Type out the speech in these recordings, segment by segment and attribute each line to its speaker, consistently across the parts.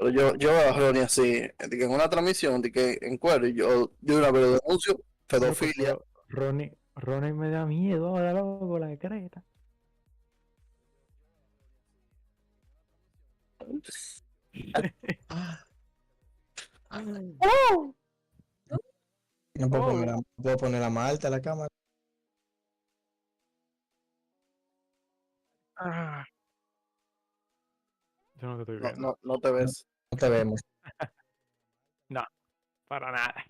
Speaker 1: Pero yo a Ronnie así, de que en una transmisión, de que en cuero, y yo una vez lo denuncio,
Speaker 2: Loco,
Speaker 1: pedofilia.
Speaker 2: pero Ronnie me da miedo ahora, loco, la creta.
Speaker 1: ¡Oh!
Speaker 2: Oh,
Speaker 3: No puedo poner a Malta a la cámara.
Speaker 2: ah, yo no te estoy
Speaker 1: No,
Speaker 2: viendo.
Speaker 1: no, no te
Speaker 3: No,
Speaker 1: ves.
Speaker 3: no te vemos.
Speaker 2: No, para nada.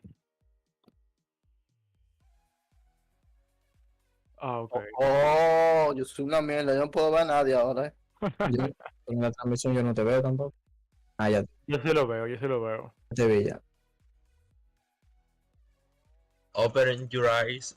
Speaker 2: Ah, ok.
Speaker 1: Oh, yo soy una mierda, yo no puedo ver a nadie ahora,
Speaker 3: Yo, en la transmisión yo no te veo tampoco. Ah, ya
Speaker 2: Yo sí lo veo, yo sí lo veo.
Speaker 3: te vi ya.
Speaker 4: Open your eyes.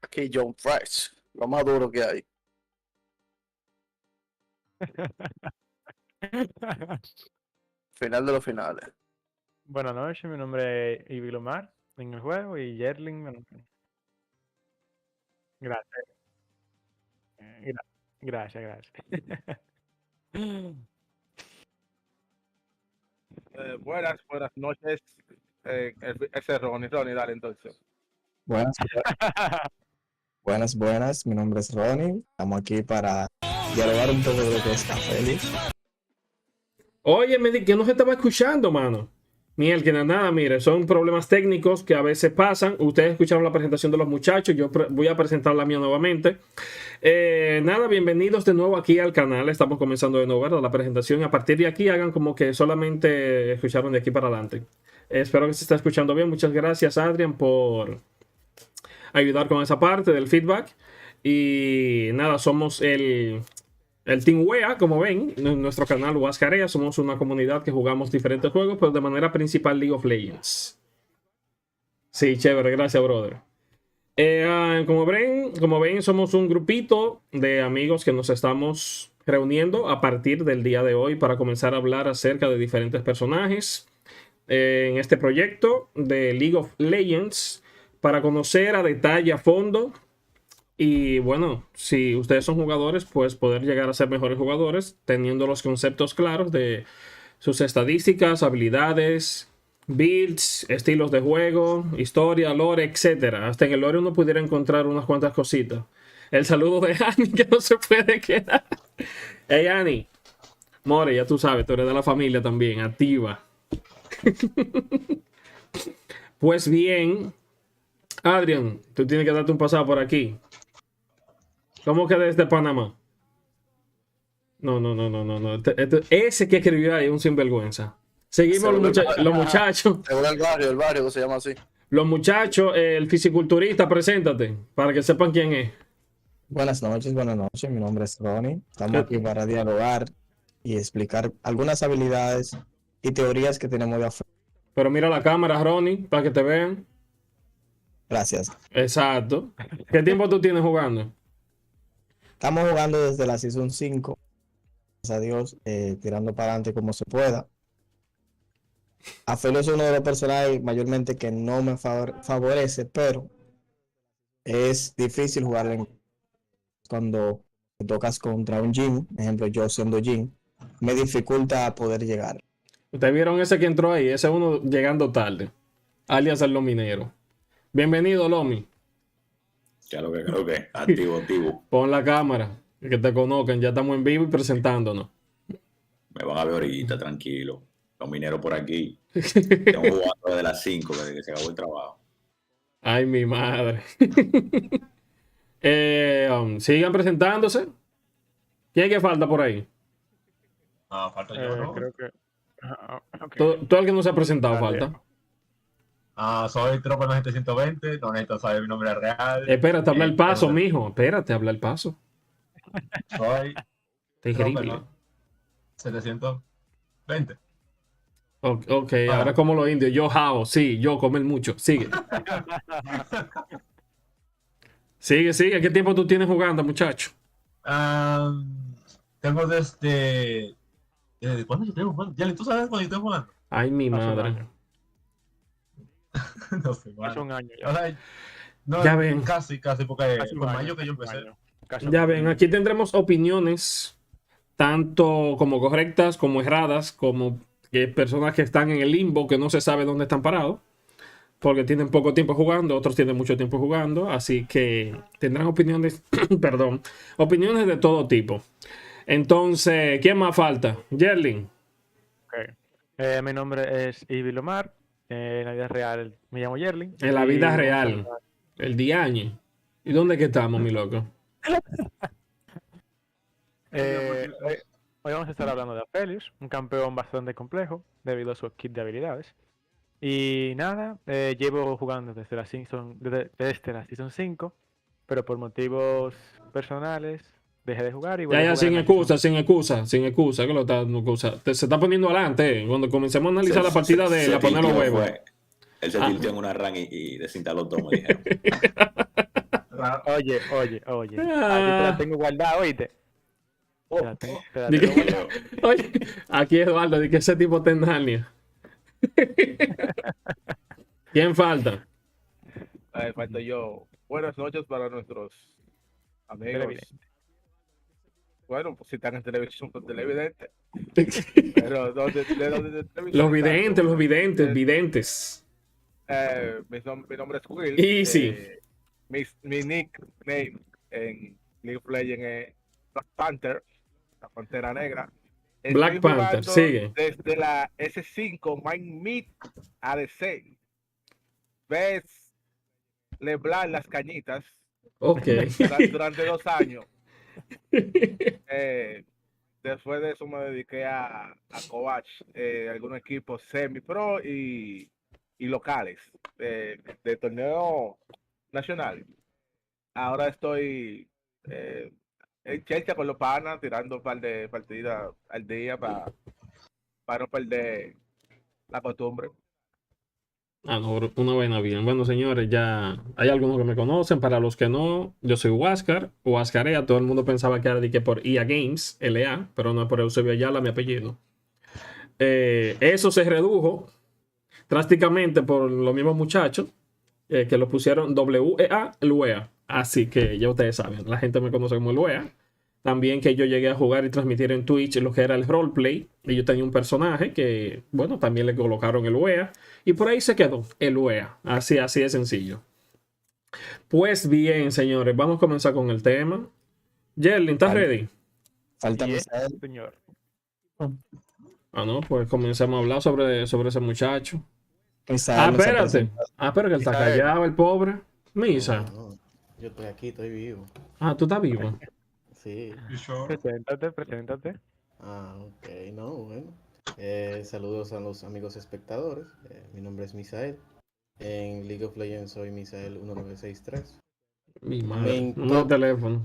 Speaker 1: aquí John Fresh, lo más duro que hay. Final de los finales.
Speaker 2: Buenas noches, mi nombre es Ivy Lomar en el juego y Yerling. Gracias, gracias, gracias.
Speaker 5: Buenas noches. Ese es Ronnie, dale entonces.
Speaker 3: Buenas, buenas. Mi nombre es Ronnie. Estamos aquí para dialogar un poco de lo que es Café League.
Speaker 6: Oye, me di que no se estaba escuchando, mano. Ni el que nada, mire, son problemas técnicos que a veces pasan. Ustedes escucharon la presentación de los muchachos, yo voy a presentar la mía nuevamente. Nada, bienvenidos de nuevo aquí al canal. Estamos comenzando de nuevo, ¿verdad? La presentación. A partir de aquí hagan como que solamente escucharon de aquí para adelante. Espero que se esté escuchando bien. Muchas gracias, Adrian, por ayudar con esa parte del feedback. Y nada, somos el Team WEA, como ven, en nuestro canal Huascarea. Somos una comunidad que jugamos diferentes juegos, pero de manera principal League of Legends. Sí, chévere, gracias, brother. Como ven, somos un grupito de amigos que nos estamos reuniendo a partir del día de hoy para comenzar a hablar acerca de diferentes personajes en este proyecto de League of Legends para conocer a detalle, a fondo. Y bueno, si ustedes son jugadores, pues poder llegar a ser mejores jugadores teniendo los conceptos claros de sus estadísticas, habilidades, builds, estilos de juego, historia, lore, etcétera. Hasta en el lore uno pudiera encontrar unas cuantas cositas. El saludo de Annie que no se puede quedar. Hey Annie, More, ya tú sabes, tú eres de la familia también, activa. Pues bien, Adrian, tú tienes que darte un pasado por aquí. ¿Cómo que desde Panamá? No. Ese que escribió ahí es un sinvergüenza. Seguimos los muchachos.
Speaker 1: El barrio que se llama así.
Speaker 6: Los muchachos, el fisiculturista, preséntate para que sepan quién es.
Speaker 3: Buenas noches. Mi nombre es Ronnie. Estamos aquí para dialogar y explicar algunas habilidades y teorías que tenemos de afuera.
Speaker 6: Pero mira la cámara, Ronnie, para que te vean.
Speaker 3: Gracias.
Speaker 6: Exacto. ¿Qué tiempo tú tienes jugando?
Speaker 3: Estamos jugando desde la Season 5. Gracias a Dios, tirando para adelante como se pueda. Afelio es uno de los personajes mayormente que no me favorece, pero es difícil jugar cuando te tocas contra un Jhin. Por ejemplo, yo siendo Jhin, me dificulta poder llegar.
Speaker 6: Ustedes vieron ese que entró ahí, ese uno llegando tarde, alias el Lominero. Bienvenido, Lomi.
Speaker 7: Ya lo que creo que activo.
Speaker 6: Pon la cámara, que te conozcan, ya estamos en vivo y presentándonos.
Speaker 7: Me van a ver ahorita, tranquilo. Los mineros por aquí. Estamos jugando desde las 5, desde que se acabó el trabajo.
Speaker 6: Ay, mi madre. Sigan presentándose. ¿Quién es que falta por ahí?
Speaker 4: Falta yo, ¿no?
Speaker 2: Creo que.
Speaker 6: Okay. Todo el que no se ha presentado falta.
Speaker 8: Soy Tropa 720, no necesito saber mi nombre real.
Speaker 6: Espérate, habla el paso,
Speaker 8: tengo-
Speaker 6: mijo. Espérate, habla el paso.
Speaker 8: Soy
Speaker 6: Terrible.
Speaker 8: Tropa 720.
Speaker 6: Ok, ahora como los indios. Yo jao, sí, yo comer mucho. Sigue. Sigue. ¿Qué tiempo tú tienes jugando, muchacho?
Speaker 8: Tengo desde... ¿Desde cuándo yo tengo jugando? Yali, ¿tú sabes cuándo yo estoy jugando?
Speaker 6: Ay, mi
Speaker 2: Hace un
Speaker 6: madre.
Speaker 2: año.
Speaker 8: No sé,
Speaker 2: Hace
Speaker 8: bueno.
Speaker 2: un año ya.
Speaker 8: O sea, no,
Speaker 6: Ya ven.
Speaker 8: Casi, porque
Speaker 2: Hace un
Speaker 8: fue en
Speaker 2: año,
Speaker 8: mayo que yo
Speaker 2: hace un
Speaker 8: empecé.
Speaker 2: año. Casi
Speaker 6: Ya
Speaker 2: un
Speaker 6: ven,
Speaker 2: año.
Speaker 6: aquí tendremos opiniones tanto como correctas, como erradas, como que personas que están en el limbo, que no se sabe dónde están parados, porque tienen poco tiempo jugando, otros tienen mucho tiempo jugando, así que tendrán opiniones, perdón, opiniones de todo tipo. Entonces, ¿quién más falta? Yerlin.
Speaker 2: Ok. Mi nombre es Ivy Lomar. En la vida real me llamo Yerlin.
Speaker 6: En la
Speaker 2: Y
Speaker 6: vida
Speaker 2: vamos a
Speaker 6: real,
Speaker 2: hablar-
Speaker 6: el diañe. ¿Y dónde que estamos, mi loco?
Speaker 2: Hoy vamos a estar hablando de Aphelios, un campeón bastante complejo debido a su kit de habilidades. Y nada, llevo jugando desde la Season 5, pero por motivos personales dejé de jugar y volví a
Speaker 6: Ya,
Speaker 2: jugar
Speaker 6: sin
Speaker 2: en la
Speaker 6: excusa, sin excusa, que lo está, se está poniendo adelante. Cuando comencemos a analizar la partida de la poner los
Speaker 7: tilteó,
Speaker 6: huevos.
Speaker 7: Él se tilteó en una run y desinstaló todo, me dijeron.
Speaker 2: Oye, aquí te
Speaker 6: Ah.
Speaker 2: la tengo guardada, oíste. Te la tengo
Speaker 6: Di que-
Speaker 2: guardada.
Speaker 6: Oye, aquí Eduardo, de que ese tipo está en Narnia. ¿Quién falta?
Speaker 5: Falto yo. Buenas noches para nuestros amigos.
Speaker 2: Televidente.
Speaker 5: Bueno, pues si están en televisión, son televidentes. Pero ¿de televisión
Speaker 6: Los videntes,
Speaker 5: están?
Speaker 6: videntes.
Speaker 5: Mi nombre es Will.
Speaker 6: Easy.
Speaker 5: Mi nickname en League of Legends es Black Panther, la Pantera Negra.
Speaker 6: Black
Speaker 5: Estoy
Speaker 6: Panther,
Speaker 5: jugando
Speaker 6: sigue.
Speaker 5: Desde la S5 Mind Mid ADC. ¿Ves? Leblanc las cañitas
Speaker 6: Ok.
Speaker 5: durante 2 años. Después de eso me dediqué a coach algunos equipos semi-pro y locales de torneo nacional. Ahora estoy en Chelcha con los panas, tirando un par de partidas al día para no perder la costumbre.
Speaker 6: Ah, no, una buena bien. Bueno, señores, ya hay algunos que me conocen. Para los que no, yo soy Huáscar, o Huáscarea. Todo el mundo pensaba que era de que por EA Games, LA, pero no es por Eusebio Ayala, mi apellido. Eso se redujo drásticamente por los mismos muchachos que lo pusieron WEA, el UEA. Así que ya ustedes saben, la gente me conoce como el UEA. También que yo llegué a jugar y transmitir en Twitch lo que era el roleplay. Y yo tenía un personaje que, bueno, también le colocaron el UEA. Y por ahí se quedó el UEA. Así de sencillo. Pues bien, señores, vamos a comenzar con el tema. Yerlin, ¿estás
Speaker 3: Vale.
Speaker 6: ready?
Speaker 3: Falta
Speaker 2: Yes,
Speaker 3: Misael.
Speaker 2: señor.
Speaker 6: Ah, no, pues comencemos a hablar sobre ese muchacho.
Speaker 3: Misael
Speaker 6: Ah,
Speaker 3: no se
Speaker 6: espérate.
Speaker 3: presentó.
Speaker 6: Ah, pero que él está
Speaker 2: Misael.
Speaker 6: callado, el pobre. Misa.
Speaker 9: No, yo estoy aquí, estoy vivo.
Speaker 6: Ah, tú estás vivo.
Speaker 9: Sí.
Speaker 2: Preséntate.
Speaker 9: Ah, ok, no, bueno. Saludos a los amigos espectadores. Mi nombre es Misael. En League of Legends soy Misael1963.
Speaker 6: Mi madre.
Speaker 9: Main
Speaker 6: No
Speaker 9: top.
Speaker 6: teléfono.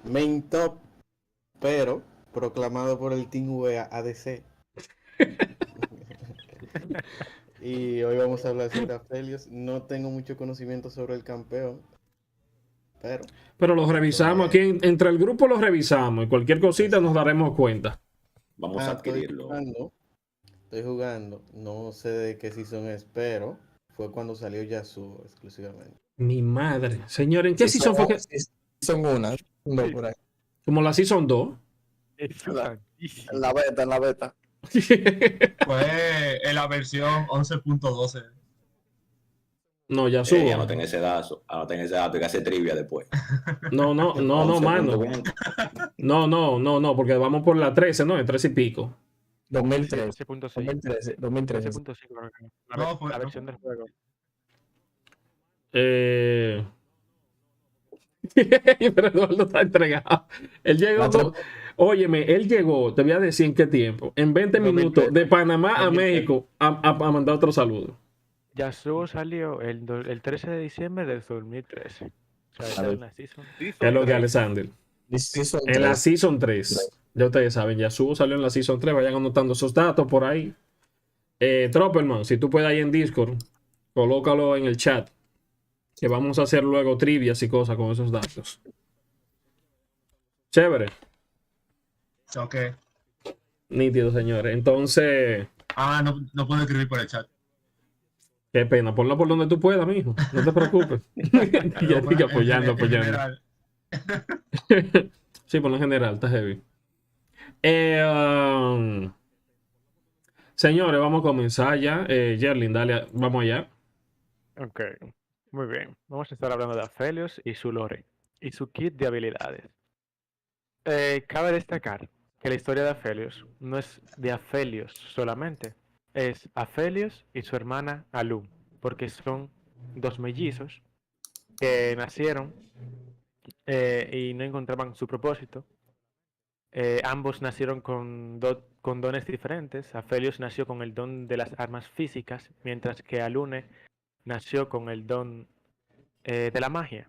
Speaker 9: Main top, pero proclamado por el Team UEA ADC. Y hoy vamos a hablar sobre Aphelios. No tengo mucho conocimiento sobre el campeón,
Speaker 6: Pero los revisamos aquí entre el grupo, los revisamos y cualquier cosita nos daremos cuenta.
Speaker 7: Vamos a adquirirlo.
Speaker 9: Estoy jugando, no sé de qué season es, pero fue cuando salió Yasuo exclusivamente.
Speaker 6: Mi madre. Señor, ¿en qué
Speaker 3: Sí,
Speaker 6: season fue que?
Speaker 3: Son una, no por ahí.
Speaker 6: Como la season 2.
Speaker 1: En la beta.
Speaker 8: Fue en la versión 11.12.
Speaker 6: No, ya subo.
Speaker 7: Anoten ese dato y que hace trivia después.
Speaker 6: No, mano.
Speaker 7: 11.20.
Speaker 6: No, porque vamos por la 13, ¿no? En 13 y pico.
Speaker 3: 2013.
Speaker 2: 13.6.
Speaker 3: 2013.
Speaker 2: 13.5, creo que.
Speaker 8: No, fue-
Speaker 2: La
Speaker 8: no
Speaker 2: versión
Speaker 8: fue-
Speaker 2: del juego.
Speaker 6: Pero Eduardo está entregado. Él llegó. Óyeme, él llegó, te voy a decir en qué tiempo. En 20 minutos, de Panamá a
Speaker 5: 2013.
Speaker 6: México, a mandar otro saludo.
Speaker 2: Yasuo salió el 13 de diciembre del 2013. O sea, está
Speaker 3: ver.
Speaker 2: en la season.
Speaker 6: Es lo que
Speaker 5: 3.
Speaker 6: Alexander.
Speaker 3: Season
Speaker 6: En la
Speaker 3: 3.
Speaker 6: Season 3. Ya ustedes saben, Yasuo salió en la Season 3. Vayan anotando esos datos por ahí. Tropperman, si tú puedes ahí en Discord, colócalo en el chat. Que vamos a hacer luego trivias y cosas con esos datos. Chévere.
Speaker 8: Ok.
Speaker 6: Nítido, señores. Entonces,
Speaker 8: Ah, no puedo escribir por el chat.
Speaker 6: qué pena. Ponlo por donde tú puedas, mijo. No te preocupes. Ya sigue apoyando,
Speaker 8: En
Speaker 6: apoyando.
Speaker 8: general.
Speaker 6: Sí, por lo general, está heavy. Señores, vamos a comenzar ya. Jerlin, dale, vamos allá.
Speaker 2: Ok, muy bien. Vamos a estar hablando de Aphelios y su lore y su kit de habilidades. Cabe destacar que la historia de Aphelios no es de Aphelios solamente, es Aphelios y su hermana Alum, porque son dos mellizos que nacieron y no encontraban su propósito. Ambos nacieron con dones diferentes. Aphelios nació con el don de las armas físicas, mientras que Alune nació con el don de la magia.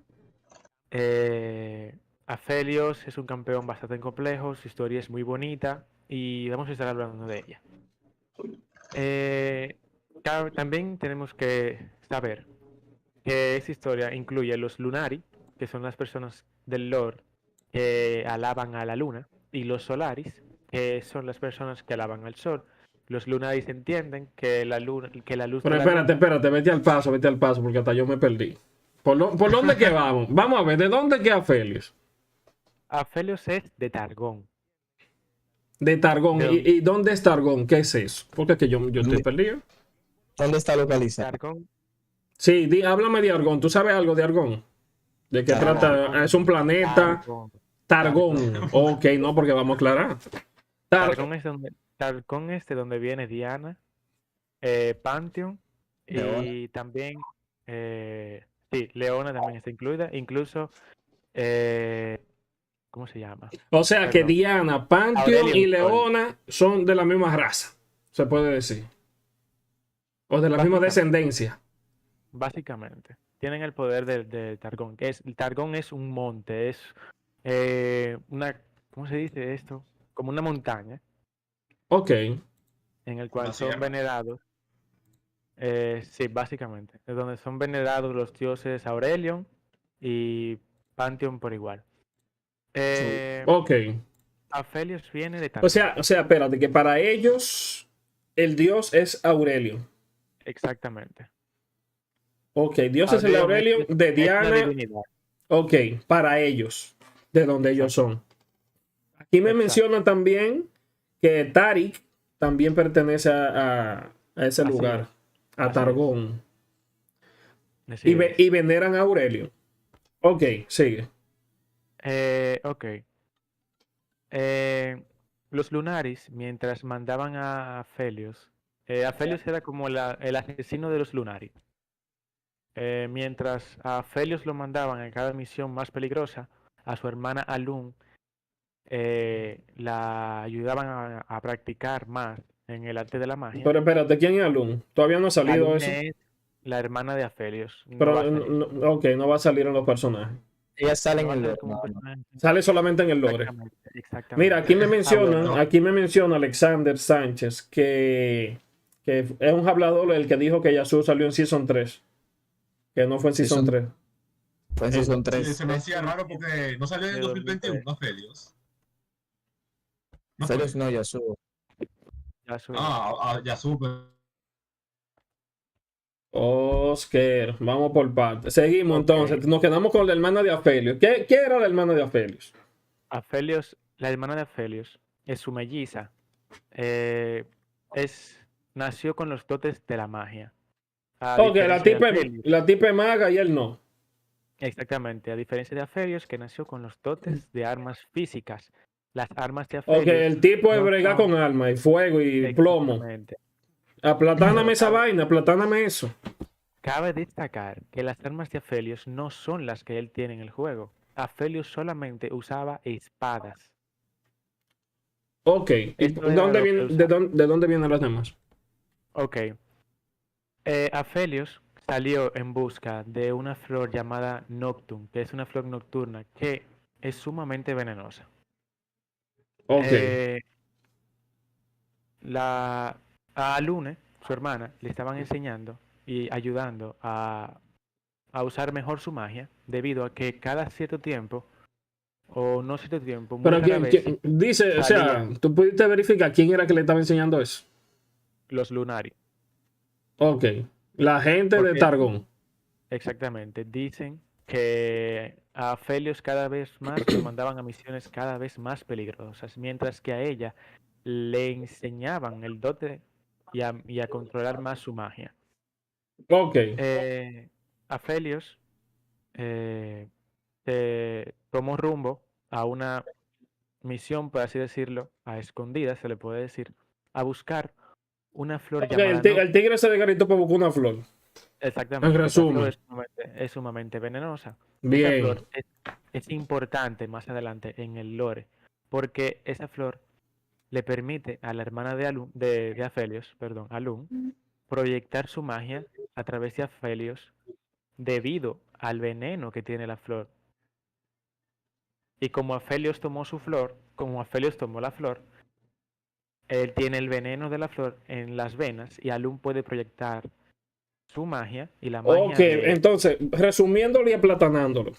Speaker 2: Aphelios es un campeón bastante complejo, su historia es muy bonita y vamos a estar hablando de ella. También tenemos que saber que esta historia incluye los Lunari, que son las personas del lore que alaban a la luna, y los Solaris, que son las personas que alaban al sol. Los Lunaris entienden que la luz
Speaker 6: Pero
Speaker 2: de la luna...
Speaker 6: espérate, vete al paso, porque hasta yo me perdí. ¿Por dónde que vamos? Vamos a ver, ¿de dónde queda Félix?
Speaker 2: Aphelios es de Targón.
Speaker 6: De Targón.
Speaker 2: ¿De dónde?
Speaker 6: ¿Y dónde es Targón? ¿Qué es eso? Porque es que yo estoy perdido.
Speaker 3: ¿Dónde está localizado?
Speaker 2: Targón,
Speaker 6: Sí, háblame de Argón. ¿Tú sabes algo de Argón? ¿De qué
Speaker 3: Targón.
Speaker 6: trata? ¿Es un planeta? Targón. Ok, no, porque vamos a aclarar.
Speaker 2: Targón es de donde viene Diana, Pantheon y
Speaker 3: Leona.
Speaker 2: también sí, Leona también está incluida, incluso ¿cómo se llama?
Speaker 6: O sea que
Speaker 2: Perdón.
Speaker 6: Diana, Pantheon y
Speaker 3: Aurelion.
Speaker 6: Leona son de la misma raza, se puede decir. O de la misma descendencia.
Speaker 2: Básicamente, tienen el poder de Targón, Targón es un monte, es ¿cómo se dice esto? Como una montaña
Speaker 6: Ok.
Speaker 2: en el cual
Speaker 8: Una
Speaker 2: son
Speaker 8: sierra.
Speaker 2: venerados. Sí, básicamente. Es donde son venerados los dioses Aurelion y Pantheon por igual.
Speaker 6: Ok.
Speaker 2: Aphelios viene de
Speaker 6: O
Speaker 2: Targón.
Speaker 6: sea, espérate, que para ellos el dios es Aurelio.
Speaker 2: Exactamente.
Speaker 6: Ok, Dios es el Aurelio de
Speaker 2: Es una
Speaker 6: Diana.
Speaker 2: divinidad.
Speaker 6: Ok, para ellos, de donde ellos son. Aquí me
Speaker 2: Exacto.
Speaker 6: mencionan también que Tarik también pertenece a ese
Speaker 2: Así
Speaker 6: lugar,
Speaker 2: es.
Speaker 6: a
Speaker 2: Así
Speaker 6: Targón.
Speaker 2: Así es.
Speaker 6: Y veneran a Aurelio. Ok, sigue.
Speaker 2: Ok. Los Lunaris, mientras mandaban a Aphelios, Aphelios era como el asesino de los Lunaris. Mientras a Aphelios lo mandaban en cada misión más peligrosa, a su hermana Alun la ayudaban a practicar más en el arte de la magia.
Speaker 6: Pero espérate, ¿quién es Alun? Todavía no ha salido
Speaker 2: Alun
Speaker 6: eso.
Speaker 2: es la hermana de Aphelios. No
Speaker 6: Pero,
Speaker 2: va a salir.
Speaker 6: ok, no va a salir en los personajes.
Speaker 3: Ella sale
Speaker 2: No
Speaker 3: en
Speaker 2: va a
Speaker 3: el
Speaker 2: salir como un
Speaker 3: lore, nada más.
Speaker 2: personaje.
Speaker 6: Sale solamente en el lore.
Speaker 2: Exactamente.
Speaker 6: Mira,
Speaker 3: bueno.
Speaker 6: aquí me menciona Alexander Sánchez que es un hablador el que dijo que Yasuo salió en Season 3. Que no fue en Season 3.
Speaker 3: Pues esos son
Speaker 8: Sí,
Speaker 3: tres.
Speaker 8: se me hacía raro porque no salió en el
Speaker 2: De
Speaker 8: 2021,
Speaker 2: 2003.
Speaker 8: no Felios. No fue.
Speaker 3: Felios no, Yasuo.
Speaker 2: Yasuo.
Speaker 8: Ya supe.
Speaker 6: Oscar, vamos por partes. Seguimos
Speaker 2: Ok.
Speaker 6: entonces. Nos quedamos con la hermana de Aphelios. ¿Qué era la hermana de Aphelios?
Speaker 2: Aphelios, la hermana de Aphelios, es su melliza. Nació con los dotes de la magia. A
Speaker 6: Ok,
Speaker 2: diferencia de Aphelios.
Speaker 6: la tipa es maga y él no.
Speaker 2: Exactamente, a diferencia de Aphelios, que nació con los dotes de armas físicas. Las armas de
Speaker 6: Ok,
Speaker 2: Aphelios.
Speaker 6: el tipo es
Speaker 2: no
Speaker 6: brega
Speaker 2: son-
Speaker 6: con armas y fuego y plomo.
Speaker 2: Exactamente.
Speaker 6: Aplatáname esa vaina, aplatáname eso.
Speaker 2: Cabe destacar que las armas de Aphelios no son las que él tiene en el juego. Aphelios solamente usaba espadas.
Speaker 6: Ok, ¿y
Speaker 2: Esto era
Speaker 6: dónde
Speaker 2: lo que
Speaker 6: viene,
Speaker 2: usaba.
Speaker 6: de dónde vienen las demás?
Speaker 2: Ok. Aphelios salió en busca de una flor llamada Noctum, que es una flor nocturna que es sumamente venenosa.
Speaker 6: Ok.
Speaker 2: Eh, a Lune, su hermana, le estaban enseñando y ayudando a usar mejor su magia, debido a que cada cierto tiempo, o no cierto tiempo, muy
Speaker 6: Pero
Speaker 2: rara vez,
Speaker 6: dice, o sea,
Speaker 2: salían
Speaker 6: tú pudiste verificar quién era que le estaba enseñando eso.
Speaker 2: los Lunari.
Speaker 6: Ok. La gente de
Speaker 2: Porque
Speaker 6: Targón.
Speaker 2: exactamente, dicen que a Felios cada vez más lo mandaban a misiones cada vez más peligrosas, mientras que a ella le enseñaban el dote y a controlar más su magia.
Speaker 6: Ok.
Speaker 2: A Felios tomó rumbo a una misión, por así decirlo, a escondidas, se le puede decir, a buscar una flor
Speaker 6: Ok,
Speaker 2: llamada
Speaker 6: el tigre se desgaritó para buscar una flor. En
Speaker 2: exactamente, esa flor
Speaker 6: resumen.
Speaker 2: es sumamente venenosa. Esa
Speaker 6: Bien.
Speaker 2: flor es importante más adelante en el lore, porque esa flor le permite a la hermana de Aphelios, perdón, a Lun, proyectar su magia a través de Aphelios debido al veneno que tiene la flor. Y como Aphelios tomó su flor, como Aphelios tomó la flor, él tiene el veneno de la flor en las venas y Alun puede proyectar su magia y la
Speaker 6: Ok,
Speaker 2: magia de...
Speaker 6: entonces, resumiéndolo y aplatanándolo.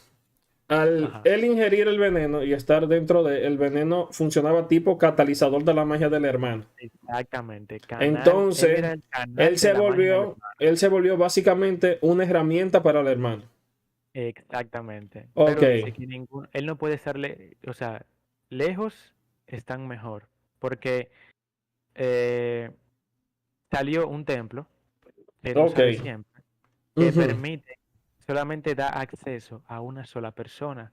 Speaker 6: Al
Speaker 2: Ajá,
Speaker 6: él ingerir el veneno y estar dentro de el veneno funcionaba tipo catalizador de la magia del hermano.
Speaker 2: exactamente. Él
Speaker 6: Entonces,
Speaker 2: era el canal de la magia del hermano.
Speaker 6: él se volvió básicamente una herramienta para el hermano.
Speaker 2: Exactamente.
Speaker 6: Ok,
Speaker 2: Pero dice que él no puede estar, o sea, lejos están mejor. Porque eh, salió un templo, que no
Speaker 6: ok,
Speaker 2: sale siempre, que
Speaker 6: ujú,
Speaker 2: permite, solamente da acceso a una sola persona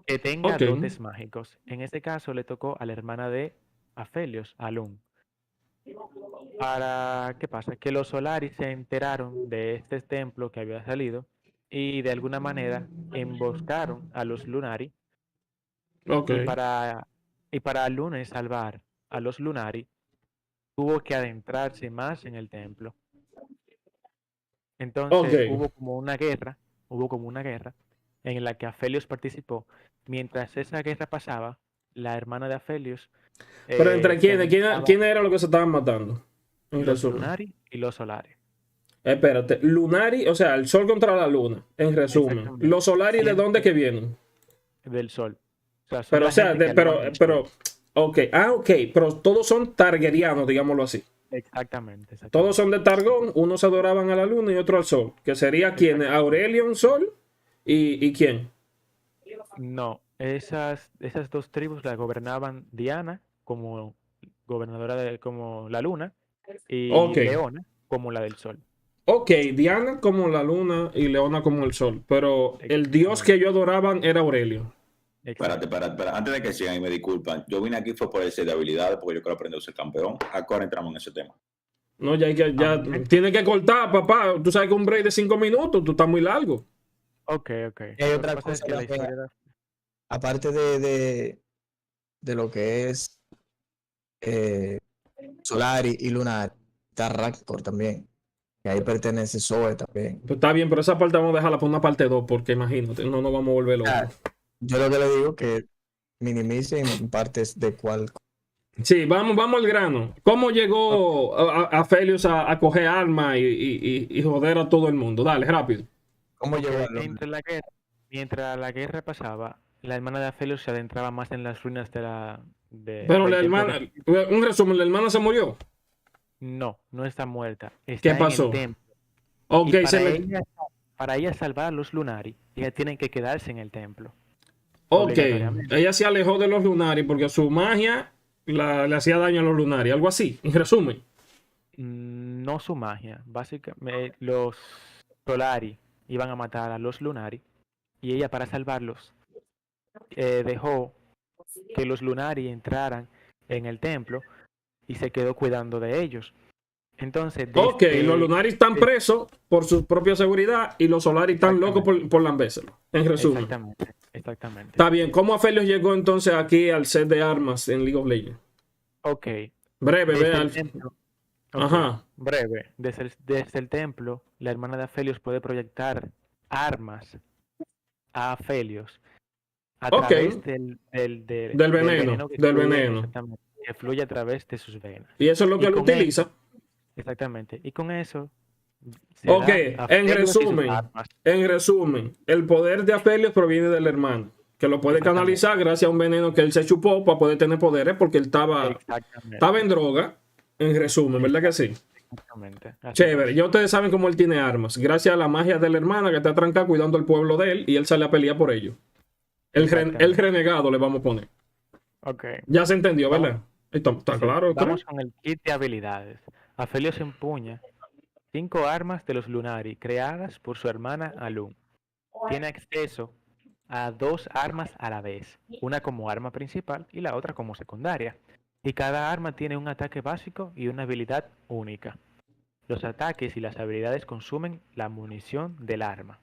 Speaker 2: que tenga
Speaker 6: ok,
Speaker 2: dotes mágicos. En este caso le tocó a la hermana de Aphelios, Alun. ¿Qué pasa? Que los Solaris se enteraron de este templo que había salido y de alguna manera emboscaron a los Lunari
Speaker 6: ok,
Speaker 2: y para Lune salvar a los Lunari tuvo que adentrarse más en el templo.
Speaker 6: ok.
Speaker 2: Entonces hubo como una guerra en la que Aphelios participó. Mientras esa guerra pasaba, la hermana de Aphelios
Speaker 6: Pero entre
Speaker 2: se
Speaker 6: quién
Speaker 2: adentraba
Speaker 6: era lo que se estaban matando? En
Speaker 2: los
Speaker 6: resumen.
Speaker 2: Lunari y los Solares.
Speaker 6: Espérate, Lunari, o sea, el sol contra la luna, en resumen.
Speaker 2: Exactamente.
Speaker 6: Los Solari, ¿de dónde
Speaker 2: Siempre
Speaker 6: que vienen?
Speaker 2: del sol. O sea, son
Speaker 6: Pero, o
Speaker 2: la
Speaker 6: sea,
Speaker 2: gente que alaban el sol.
Speaker 6: ok, ok, pero todos son targuerianos, digámoslo así.
Speaker 2: Exactamente,
Speaker 6: Todos
Speaker 2: exactamente.
Speaker 6: son de Targón, unos adoraban a la luna y otro al sol, que sería quién,
Speaker 2: Exactamente.
Speaker 6: Aurelion Sol y quién.
Speaker 2: No, esas dos tribus las gobernaban Diana como gobernadora como la luna y
Speaker 6: Ok,
Speaker 2: Leona como la del sol.
Speaker 6: ok, Diana como la luna y Leona como el sol, pero el dios que
Speaker 2: Exactamente.
Speaker 6: ellos adoraban era Aurelio.
Speaker 7: Espérate,
Speaker 2: Exacto.
Speaker 7: espérate, espérate. Antes de que sigan y me disculpan, yo vine aquí fue por el set de habilidades porque yo quiero aprender a ser campeón. Ahora entramos en ese tema.
Speaker 6: No, ya, ya
Speaker 2: Ok,
Speaker 6: tiene que cortar, papá. Tú sabes que un break de 5 minutos, tú estás muy largo.
Speaker 2: ok.
Speaker 3: Y hay
Speaker 2: Lo que
Speaker 3: otra
Speaker 2: pasa es
Speaker 3: cosa
Speaker 2: que la
Speaker 3: también,
Speaker 2: historia
Speaker 3: aparte de lo que es Solari y Lunar, está Rancor también, que ahí pertenece Zoe también.
Speaker 6: Pues está bien, pero esa parte vamos a dejarla para una parte 2 porque imagínate, no nos vamos a volver locos.
Speaker 3: Yo lo que le digo que minimicen partes de cuál.
Speaker 6: Sí, vamos al grano. ¿Cómo llegó a Felius a coger armas y joder a todo el mundo? Dale, rápido.
Speaker 3: ¿Cómo
Speaker 2: Ok,
Speaker 3: llegó a Londres?
Speaker 2: mientras la guerra pasaba, la hermana de Aphelios se adentraba más en las ruinas
Speaker 6: Pero la
Speaker 2: del templo
Speaker 6: hermana,
Speaker 2: que...
Speaker 6: un resumen, la hermana se murió.
Speaker 2: No, no está muerta,
Speaker 6: ¿Qué
Speaker 2: está en el
Speaker 6: pasó?
Speaker 2: templo.
Speaker 6: Ok,
Speaker 2: Y para ella salvar a los Lunari, ella tiene que quedarse en el templo,
Speaker 6: ok,
Speaker 2: obligatoriamente.
Speaker 6: ella se alejó de los Lunari porque su magia le hacía daño a los Lunari, algo así, en resumen.
Speaker 2: No su magia, básicamente los Solari iban a matar a los Lunari y ella para salvarlos dejó que los Lunari entraran en el templo y se quedó cuidando de ellos. Entonces,
Speaker 6: Ok, los Lunari están presos por su propia seguridad y los Solari están locos
Speaker 2: exactamente,
Speaker 6: por lambérselo. En resumen.
Speaker 2: exactamente.
Speaker 6: Está bien, ¿cómo Aphelios llegó entonces aquí al set de armas en League of Legends?
Speaker 2: Ok,
Speaker 6: Breve,
Speaker 2: desde el templo, Ok,
Speaker 6: Ajá.
Speaker 2: breve. Desde el templo, la hermana de Aphelios puede proyectar armas a Aphelios a
Speaker 6: Ok.
Speaker 2: través
Speaker 6: Del
Speaker 2: del
Speaker 6: veneno.
Speaker 2: veneno que
Speaker 6: Del
Speaker 2: fluye,
Speaker 6: veneno.
Speaker 2: exactamente, que fluye a través de sus venas.
Speaker 6: Y eso es lo
Speaker 2: Y
Speaker 6: que él
Speaker 2: con eso,
Speaker 6: utiliza.
Speaker 2: exactamente, y con eso se
Speaker 6: Ok,
Speaker 2: da a
Speaker 6: en
Speaker 2: Aphelios y sus
Speaker 6: resumen,
Speaker 2: armas.
Speaker 6: el poder de Aphelios proviene del hermano, que lo puede
Speaker 2: Exactamente.
Speaker 6: canalizar gracias a un veneno que él se chupó para poder tener poderes porque él estaba
Speaker 2: Exactamente.
Speaker 6: en droga. En resumen, ¿verdad que sí?
Speaker 2: Exactamente. Así
Speaker 6: Chévere,
Speaker 2: es.
Speaker 6: ya ustedes saben cómo él tiene armas, gracias a la magia de la hermana que está trancada cuidando al pueblo de él y él sale a pelear por ellos. El
Speaker 2: Exactamente.
Speaker 6: renegado le vamos a poner.
Speaker 2: Ok.
Speaker 6: Ya se entendió,
Speaker 2: Vamos,
Speaker 6: ¿verdad? Está
Speaker 2: sí,
Speaker 6: claro,
Speaker 2: vamos
Speaker 6: ¿cree?
Speaker 2: con el kit de habilidades. Aphelios empuña 5 armas de los Lunari creadas por su hermana Alun. Tiene acceso a 2 armas a la vez, una como arma principal y la otra como secundaria. Y cada arma tiene un ataque básico y una habilidad única. Los ataques y las habilidades consumen la munición del arma.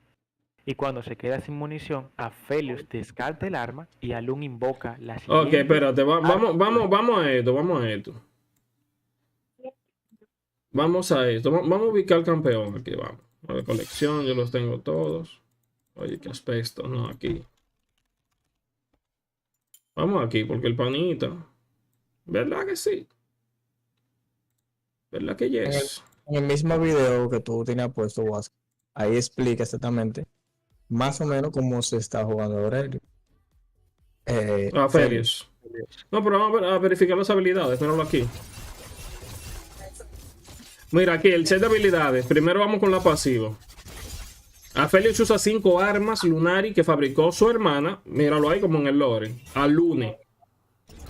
Speaker 2: Y cuando se queda sin munición, Aphelios descarta el arma y Alun invoca la
Speaker 6: Ok,
Speaker 2: siguiente
Speaker 6: espérate,
Speaker 2: arma.
Speaker 6: vamos a esto, vamos a esto. Vamos a esto, vamos a ubicar al campeón aquí, vamos. A ver, colección, yo los tengo todos. Oye, qué aspecto, no, aquí. Vamos aquí, porque el panita. ¿Verdad que sí? ¿Verdad que
Speaker 3: En el,
Speaker 6: yes?
Speaker 3: en el mismo video que tú tenías puesto, Wasco, ahí explica exactamente más o menos cómo se está jugando Aurelio. Felios.
Speaker 6: Felios. No, pero vamos a verificar las habilidades, míralo aquí. Mira, aquí el set de habilidades. Primero vamos con la pasiva. Aphelios usa 5 armas Lunari que fabricó su hermana. Míralo ahí como en el lore. Alune.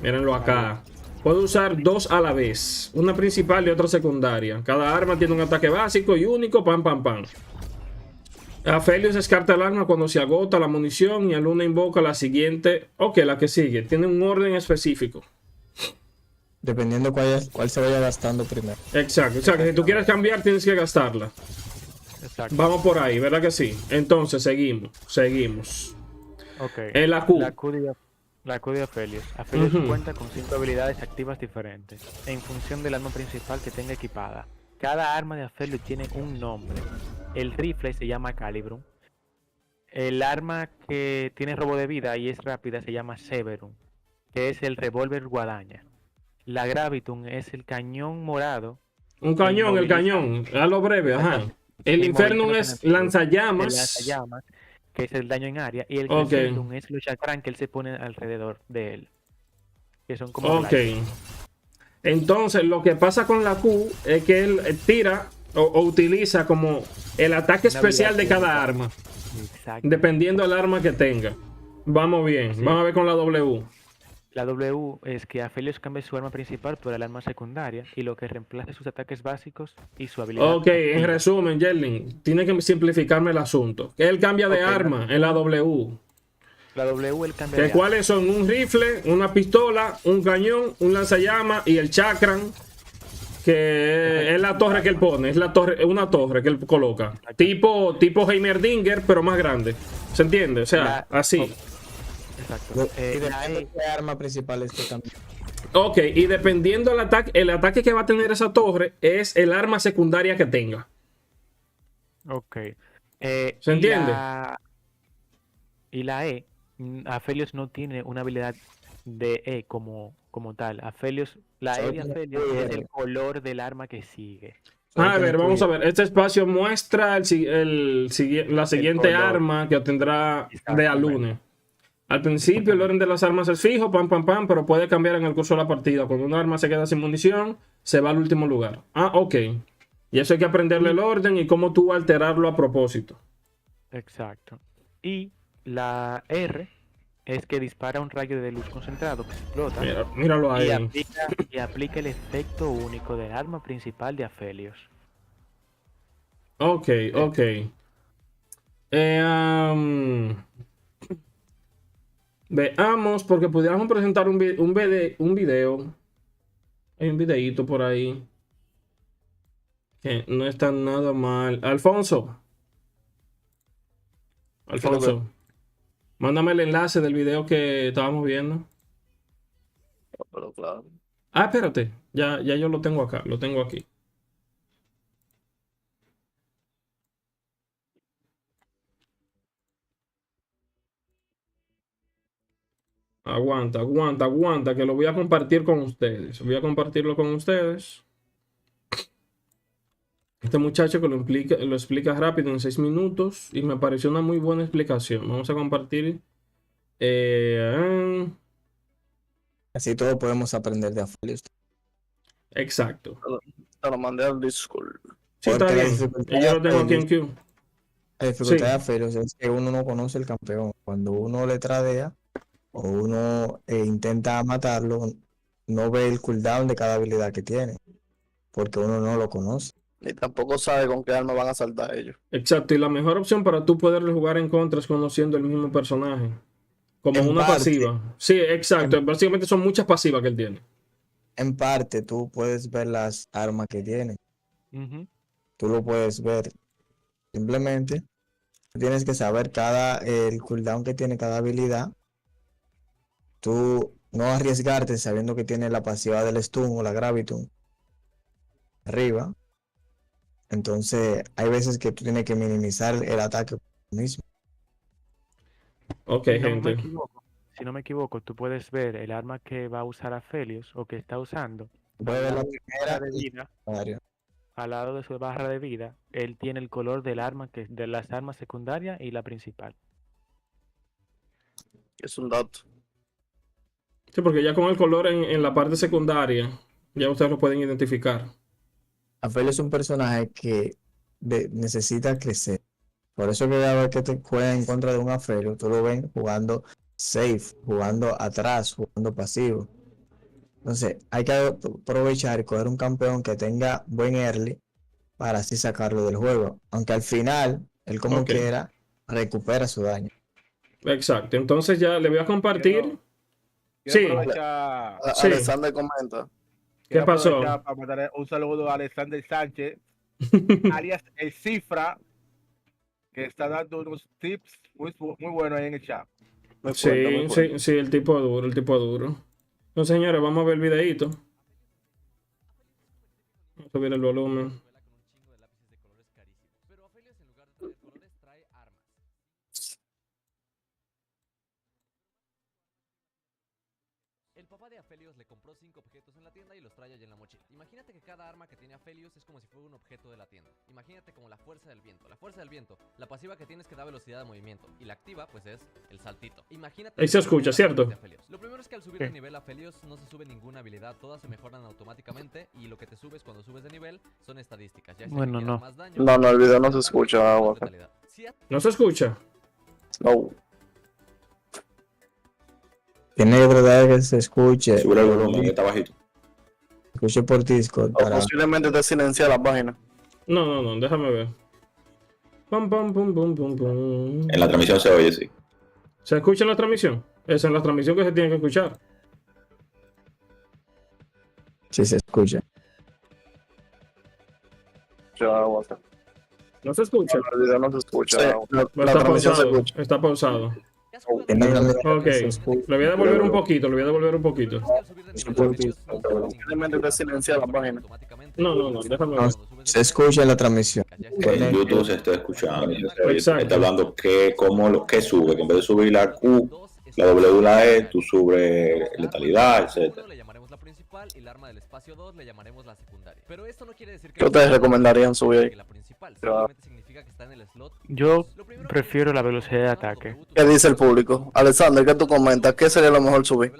Speaker 6: Mírenlo acá. Puede usar 2 a la vez. Una principal y otra secundaria. Cada arma tiene un ataque básico y único. Pam, pam, pam. Aphelios descarta el arma cuando se agota la munición y Alune invoca la siguiente. Ok, la que sigue. Tiene un orden específico.
Speaker 3: Dependiendo cuál se vaya gastando primero.
Speaker 6: Exacto. O sea, que si tú quieres cambiar, tienes que gastarla.
Speaker 2: Exacto.
Speaker 6: Vamos por ahí, ¿verdad que sí? Entonces, seguimos.
Speaker 2: Ok.
Speaker 6: En la Q.
Speaker 2: La Q de Aphelios. Aphelios
Speaker 6: Ujú.
Speaker 2: cuenta con 5 habilidades activas diferentes, en función del arma principal que tenga equipada. Cada arma de Aphelios tiene un nombre. El rifle se llama Calibrum. El arma que tiene robo de vida y es rápida se llama Severum, que es el revólver guadaña. La Gravitum es el cañón morado.
Speaker 6: Un cañón, el cañón. A lo breve, ajá. El Infernum es
Speaker 2: El
Speaker 6: lanzallamas.
Speaker 2: lanzallamas, que es el daño en área, y el
Speaker 6: Ok.
Speaker 2: Crescentum es los chakran que él se pone alrededor de él, que son como
Speaker 6: Ok.
Speaker 2: blinders.
Speaker 6: Entonces, lo que pasa con la Q es que él tira o utiliza como el ataque
Speaker 2: Una
Speaker 6: especial de
Speaker 2: habilidad
Speaker 6: cada
Speaker 2: única.
Speaker 6: arma,
Speaker 2: Exacto.
Speaker 6: dependiendo del arma que tenga. Vamos bien.
Speaker 2: Sí.
Speaker 6: Vamos a ver con la W.
Speaker 2: La W es que Aphelios cambia su arma principal por el arma secundaria y lo que reemplace sus ataques básicos y su habilidad.
Speaker 6: Ok, en
Speaker 2: activa.
Speaker 6: resumen, Yerlin, tiene que simplificarme el asunto. Él cambia de
Speaker 2: Ok,
Speaker 6: arma en la W.
Speaker 2: La W él cambia
Speaker 6: ¿Que
Speaker 2: de
Speaker 6: cuáles son? Un rifle, una pistola, un cañón, un lanzallamas y el chakran, que es la torre que él pone, es una torre que él coloca. Tipo Heimerdinger, pero más grande. ¿Se entiende? O sea, así.
Speaker 2: Exacto.
Speaker 3: Y
Speaker 2: La
Speaker 3: depende
Speaker 2: E,
Speaker 3: de qué arma principal es que cambia.
Speaker 6: Ok, y dependiendo del ataque, el ataque que va a tener esa torre es el arma secundaria que tenga.
Speaker 2: ok.
Speaker 6: ¿Se entiende?
Speaker 2: Y la E, Aphelios no tiene una habilidad de E como tal. Aphelios, la E de Aphelios es el color del arma que sigue.
Speaker 6: A ver, vamos a ver. Este espacio muestra la siguiente
Speaker 2: color.
Speaker 6: arma que obtendrá de
Speaker 2: Exactamente.
Speaker 6: Alune. Al principio el orden de las armas es fijo, pam, pam, pam, pero puede cambiar en el curso de la partida. Cuando un arma se queda sin munición, se va al último lugar. Ah, ok. Y eso hay que aprenderle el orden y cómo tú alterarlo a propósito.
Speaker 2: Exacto. Y la R es que dispara un rayo de luz concentrado que explota
Speaker 6: Míralo ahí.
Speaker 2: y aplica el efecto único del arma principal de Aphelios.
Speaker 6: Ok. Veamos, porque pudiéramos presentar un video. Hay un videíto por ahí. Que no está nada mal. Alfonso, mándame el enlace del video que estábamos viendo.
Speaker 1: Pero claro.
Speaker 6: Ah, espérate. Ya yo lo tengo acá. Lo tengo aquí. Aguanta, que lo voy a compartir con ustedes. Voy a compartirlo con ustedes. Este muchacho que lo explica rápido en 6 minutos y me pareció una muy buena explicación. Vamos a compartir.
Speaker 3: Así todos podemos aprender de Aphelios.
Speaker 6: Exacto.
Speaker 1: Te lo mandé al Discord.
Speaker 6: Sí, está
Speaker 3: Porque la
Speaker 6: bien.
Speaker 3: dificultad
Speaker 6: Yo lo tengo aquí
Speaker 3: de
Speaker 6: en Q.
Speaker 3: La dificultad
Speaker 6: Sí.
Speaker 3: de Aphelios es que uno no conoce el campeón. Cuando uno le tradea o uno intenta matarlo, no ve el cooldown de cada habilidad que tiene, porque uno no lo conoce.
Speaker 1: Ni tampoco sabe con qué arma van a saltar ellos.
Speaker 6: Exacto. Y la mejor opción para tú poderle jugar en contra es conociendo el mismo personaje. Como
Speaker 3: En
Speaker 6: una
Speaker 3: parte.
Speaker 6: pasiva. Sí, exacto. Básicamente son muchas pasivas que él tiene.
Speaker 3: En parte, tú puedes ver las armas que tiene.
Speaker 2: Ujú.
Speaker 3: Tú lo puedes ver. Simplemente tienes que saber el cooldown que tiene cada habilidad. Tú no arriesgarte sabiendo que tiene la pasiva del stun o la graviton arriba. Entonces, hay veces que tú tienes que minimizar el ataque por ti mismo.
Speaker 6: Ok,
Speaker 2: Si no me
Speaker 6: gente.
Speaker 2: equivoco, si no me equivoco, tú puedes ver el arma que va a usar Aphelios o que está usando.
Speaker 3: Puedes ver la
Speaker 2: Al lado de su
Speaker 3: primera
Speaker 2: barra de
Speaker 3: y
Speaker 2: vida,
Speaker 3: secundaria.
Speaker 2: al lado de su barra de vida, él tiene el color del arma de las armas secundarias y la principal.
Speaker 1: Es un dato.
Speaker 6: Sí, porque ya con el color en la parte secundaria, ya ustedes lo pueden identificar.
Speaker 3: Aphelios es un personaje que necesita crecer. Por eso que cada vez que te juegas en contra de un Aphelios, tú lo ven jugando safe, jugando atrás, jugando pasivo. Entonces, hay que aprovechar y coger un campeón que tenga buen early para así sacarlo del juego. Aunque al final, él como
Speaker 6: Ok.
Speaker 3: quiera, recupera su daño.
Speaker 6: Exacto. Entonces ya le voy a compartir.
Speaker 5: Quiero
Speaker 6: Sí.
Speaker 5: aprovechar,
Speaker 6: Sí.
Speaker 1: Alexander comenta.
Speaker 5: quiero
Speaker 6: pasó?
Speaker 5: aprovechar para mandar un saludo a Alexander Sánchez, alias El Cifra, que está dando unos tips muy buenos ahí en el chat.
Speaker 1: Me
Speaker 6: Sí,
Speaker 1: cuento, me cuento.
Speaker 6: sí, el tipo duro, el tipo duro. Entonces, señores, vamos a ver el videito. Vamos a subir el volumen.
Speaker 10: El papá de Aphelios le compró 5 objetos en la tienda y los trae allí en la mochila. Imagínate que cada arma que tiene Aphelios es como si fuera un objeto de la tienda. Imagínate como la fuerza del viento. La fuerza del viento, la pasiva que tienes que da velocidad de movimiento. Y la activa, pues es el saltito. Imagínate.
Speaker 6: Ahí se escucha, ¿cierto?
Speaker 10: De Aphelios. Lo primero es que al subir de nivel a Aphelios no se sube ninguna habilidad. Todas se mejoran automáticamente. Y lo que te subes cuando subes de nivel son estadísticas. Ya sea
Speaker 2: Bueno,
Speaker 10: que quieras
Speaker 2: no.
Speaker 10: más daño,
Speaker 1: No, el video no se escucha,
Speaker 10: más
Speaker 1: Waka.
Speaker 10: letalidad. Si a-
Speaker 6: ¿No se escucha?
Speaker 1: No.
Speaker 3: Tiene que tratar de que se escuche.
Speaker 7: Sube el volumen, que está bajito.
Speaker 3: Escuche por Discord
Speaker 1: O
Speaker 3: para
Speaker 1: posiblemente te silencia la página.
Speaker 6: No, déjame ver. Pum, pum, pum, pum, pum, pum.
Speaker 7: En la transmisión se oye, sí.
Speaker 6: ¿Se escucha en la transmisión? Es en la transmisión que se tiene que escuchar.
Speaker 3: si se escucha.
Speaker 1: Ya, Waka.
Speaker 6: ¿No se escucha?
Speaker 1: El video no se escucha.
Speaker 6: Sí,
Speaker 1: La
Speaker 6: está
Speaker 1: transmisión se
Speaker 6: pausado.
Speaker 1: escucha.
Speaker 6: Está pausado.
Speaker 3: Tiene que tratar de
Speaker 6: Ok.
Speaker 3: que se escuche.
Speaker 6: Le voy a devolver un poquito, le voy a devolver un poquito.
Speaker 1: Posiblemente te silencia la página.
Speaker 6: No, déjame ver.
Speaker 3: Se escucha en la transmisión.
Speaker 7: En YouTube se está escuchando. Se oye,
Speaker 6: Exacto.
Speaker 7: está hablando qué sube. Que en vez de subir la Q, la W, la E, tú subes letalidad, etc.
Speaker 10: Le llamaremos la principal y el arma del espacio 2 le llamaremos la secundaria. Pero esto no quiere decir que
Speaker 1: ¿Qué ustedes recomendarían subir ahí?
Speaker 10: la principal,
Speaker 1: Ya.
Speaker 10: simplemente significa que está en el slot.
Speaker 2: Yo prefiero la velocidad de ataque.
Speaker 1: ¿Qué dice el público? Alexander, ¿qué tú comentas? ¿Qué sería lo mejor subir?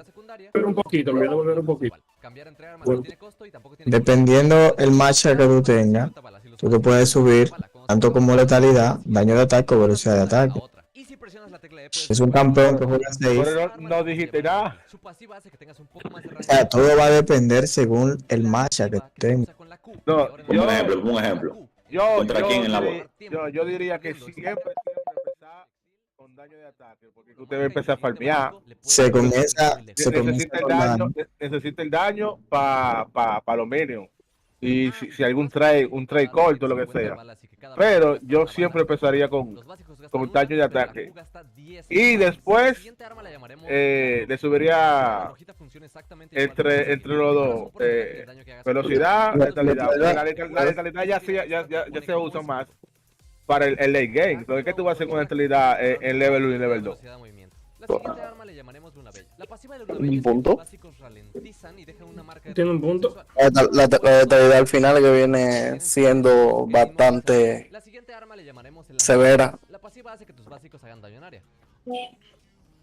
Speaker 6: Un poquito, le voy a devolver un poquito.
Speaker 10: Cambiar entre armas
Speaker 3: Bueno,
Speaker 10: no tiene costo y tampoco tiene
Speaker 3: Dependiendo el matchup que tú tengas, tú te puedes subir tanto como letalidad, daño de ataque o velocidad de ataque.
Speaker 10: Y si presionas la tecla E, puedes
Speaker 3: Es un campeón que juega 6.
Speaker 5: Pero no dijiste nada.
Speaker 10: Su pasiva hace que tengas un poco más de
Speaker 3: O sea, todo va a depender según el matchup que tú tengas.
Speaker 5: No,
Speaker 7: Como un ejemplo. ¿Contra quién en la bola?
Speaker 5: yo diría que siempre empezar con daño de ataque, porque usted va a empezar a farmear.
Speaker 3: Se comienza
Speaker 5: Necesita el
Speaker 3: con
Speaker 5: daño, necesita el daño para los minions. Y si algún un trade corto, lo que sea. Pero yo siempre empezaría con daño de ataque. Y después le subiría entre los dos velocidad, letalidad. La letalidad ya se usa más para el late game. Entonces, ¿qué tú vas a hacer con la letalidad en level 1 y level 2?
Speaker 10: La siguiente arma le llamaremos Luna Bella. La pasiva de Luna Bella
Speaker 1: ¿Un
Speaker 10: es que
Speaker 1: punto?
Speaker 10: los básicos ralentizan y dejan una marca de
Speaker 6: ¿Tiene un
Speaker 10: transmisión
Speaker 6: punto?
Speaker 10: sexual.
Speaker 1: La letalidad al final que viene siendo bastante
Speaker 10: La siguiente arma le llamaremos el
Speaker 1: severa.
Speaker 10: La pasiva hace que tus básicos hagan daño en área.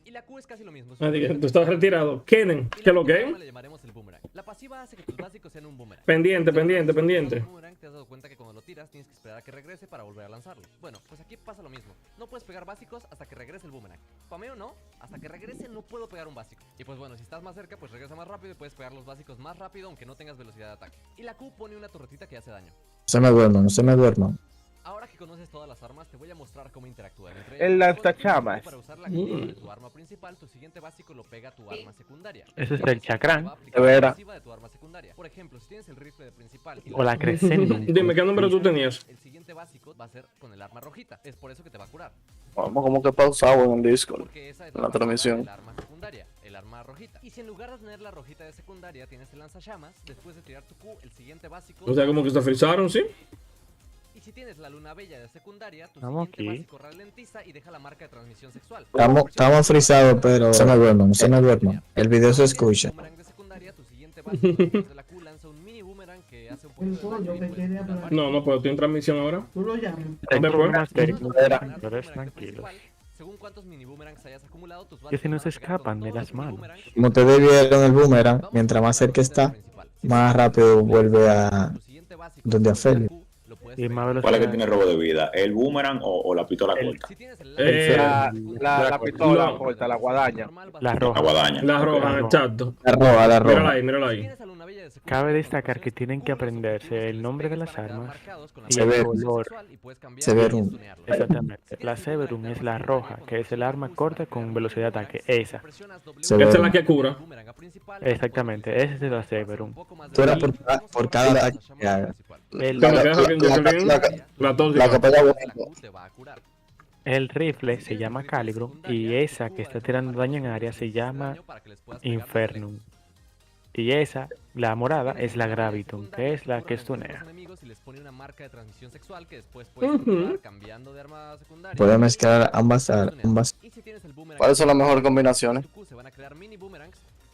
Speaker 10: Y la Q es casi lo mismo. es
Speaker 6: Ah,
Speaker 10: un
Speaker 6: dije,
Speaker 10: boomerang.
Speaker 6: tú estás retirado. Kenen,
Speaker 10: Y
Speaker 6: ¿qué
Speaker 10: la
Speaker 6: lo
Speaker 10: última
Speaker 6: que?
Speaker 10: arma le llamaremos el boomerang. La pasiva hace que tus básicos sean un boomerang.
Speaker 6: Pendiente, pendiente,
Speaker 10: Cuando
Speaker 6: pendiente.
Speaker 10: un boomerang, te has dado cuenta que cuando lo tiras tienes que esperar a que regrese para volver a lanzarlo. Bueno, pues aquí pasa lo mismo. No puedes pegar básicos hasta que regrese el boomerang. Pameo no, hasta que regrese no puedo pegar un básico. Y pues bueno, si estás más cerca, pues regresa más rápido y puedes pegar los básicos más rápido aunque no tengas velocidad de ataque. Y la Q pone una torretita que hace daño.
Speaker 3: No se me duerman, no se me duerman.
Speaker 10: Ahora que conoces todas las armas, te voy a mostrar cómo interactúan entre
Speaker 5: El
Speaker 10: ellas.
Speaker 5: lanzallamas.
Speaker 10: Para usar la actividad de tu arma principal, tu siguiente básico lo pega a tu arma secundaria.
Speaker 2: Ese es el chakran.
Speaker 10: Va a aplicar
Speaker 1: De
Speaker 10: la
Speaker 1: veras.
Speaker 10: pasiva de tu arma secundaria. Por ejemplo, si tienes el rifle de principal y
Speaker 2: O la crescendo.
Speaker 6: Dime, ¿qué número tú tenías?
Speaker 10: el siguiente básico va a ser con el arma rojita. Es por eso que te va a curar.
Speaker 1: Vamos como que pausado en el Discord.
Speaker 10: Porque esa es
Speaker 1: La
Speaker 10: pasiva
Speaker 1: transmisión.
Speaker 10: del arma secundaria, el arma rojita. Y si en lugar de tener la rojita de secundaria tienes el lanzallamas, después de tirar tu Q, el siguiente básico.
Speaker 6: O sea, como que se frizaron, ¿sí?
Speaker 10: Y si tienes la luna bella de secundaria, tu
Speaker 2: Estamos
Speaker 10: siguiente
Speaker 2: aquí.
Speaker 10: básico ralentiza y deja la marca de transmisión sexual.
Speaker 3: Estamos frisados, pero no se me duerman, no se me duerman. El video se escucha.
Speaker 10: Boomerang de secundaria, tu siguiente básico después de la Q lanza un mini boomerang que hace un poquito de daño y puedes tirar varios.
Speaker 6: No, no puedo, estoy en transmisión ahora.
Speaker 8: Tú lo llamas.
Speaker 2: Hay
Speaker 6: ¿Dónde fue?
Speaker 2: problemas técnicos,
Speaker 10: Ganar tu
Speaker 2: pero es
Speaker 10: boomerang de
Speaker 2: tranquilos.
Speaker 10: principal, según cuántos mini boomerangs hayas acumulado, tus
Speaker 2: Que si no
Speaker 10: básicos
Speaker 2: se
Speaker 10: van a pegar con
Speaker 2: escapan de
Speaker 10: todos
Speaker 2: las
Speaker 10: los mini
Speaker 2: manos.
Speaker 10: boomerangs.
Speaker 3: Como ustedes vieron el boomerang,
Speaker 10: Vamos
Speaker 3: mientras
Speaker 10: con
Speaker 3: más
Speaker 10: la
Speaker 3: cerca
Speaker 10: rojita
Speaker 3: está,
Speaker 10: principal. Si
Speaker 3: más
Speaker 10: tienes
Speaker 3: rápido
Speaker 10: la
Speaker 3: vuelve a
Speaker 10: tu siguiente básico
Speaker 3: donde
Speaker 10: después de la
Speaker 3: Afelio.
Speaker 10: Q, lo puedes
Speaker 2: Y más
Speaker 10: pegar.
Speaker 7: ¿Cuál es que
Speaker 2: velocidad.
Speaker 7: tiene robo de vida? ¿El boomerang o la pistola corta?
Speaker 10: Si tienes el
Speaker 6: Eh,
Speaker 5: La pistola
Speaker 6: no.
Speaker 5: corta, la guadaña.
Speaker 2: La
Speaker 7: La
Speaker 2: roja.
Speaker 7: guadaña.
Speaker 6: La roja,
Speaker 2: roja.
Speaker 6: exacto.
Speaker 3: la
Speaker 6: Mírala
Speaker 3: roja.
Speaker 6: ahí, mírala ahí.
Speaker 2: Cabe destacar que tienen que aprenderse el nombre de las armas y el
Speaker 3: Severo.
Speaker 2: color.
Speaker 3: Severum.
Speaker 2: Exactamente. La Severum es la roja, que es el arma corta con velocidad de ataque. Esa.
Speaker 3: Se ve.
Speaker 6: Esa es la que cura.
Speaker 2: Exactamente, esa es la Severum.
Speaker 3: Tú eras por cada ataque que haga.
Speaker 2: El,
Speaker 6: ¿Cómo que deja que Jacqueline? La
Speaker 1: La
Speaker 6: tóxica.
Speaker 1: que pega bonito.
Speaker 2: el rifle se llama Calibro y esa que está tirando daño en área se llama Infernum. Y esa, la morada, es la Graviton, que es la que estunea.
Speaker 6: Ujú.
Speaker 3: Puedes mezclar ambas.
Speaker 1: ¿Cuáles son las mejores combinaciones?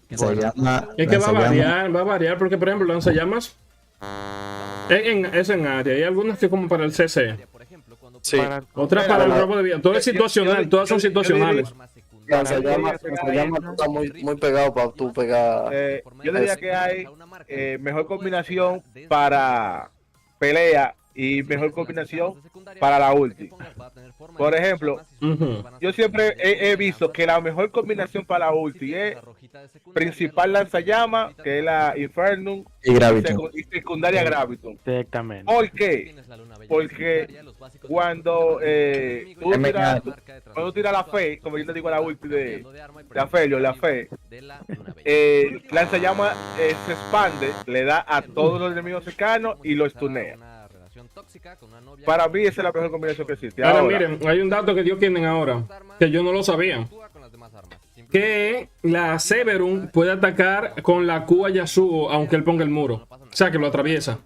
Speaker 3: Se llama.
Speaker 6: Es que
Speaker 3: lanzallamas.
Speaker 6: va a variar porque, por ejemplo, lanzallamas es en área. Hay algunas que como para el CC.
Speaker 1: Sí.
Speaker 6: Otras para el robo de vida. Todo es situacional, todas son situacionales.
Speaker 1: Lanzallamas está muy pegado para tú pegar.
Speaker 5: Yo diría que hay mejor combinación para pelea y mejor combinación para la ulti. Por ejemplo,
Speaker 6: Ujú.
Speaker 5: yo siempre he visto que la mejor combinación para la ulti es principal lanzallama, que es la Infernum,
Speaker 3: Y Graviton.
Speaker 5: y secundaria Graviton.
Speaker 2: Exactamente.
Speaker 5: ¿Por qué? Porque cuando tú tiras la fe, como yo te digo la ulti de Afelio, la fe, lanzallama se expande, le da a todos los enemigos cercanos y los tunea. Para mí esa es la mejor combinación que existe.
Speaker 6: Ahora,
Speaker 5: Ahora,
Speaker 6: miren, hay un dato que ellos tienen ahora, que yo no lo sabía. Que la Severum puede atacar con la Q a Yasuo, aunque él ponga el muro. O sea, que lo atraviesa.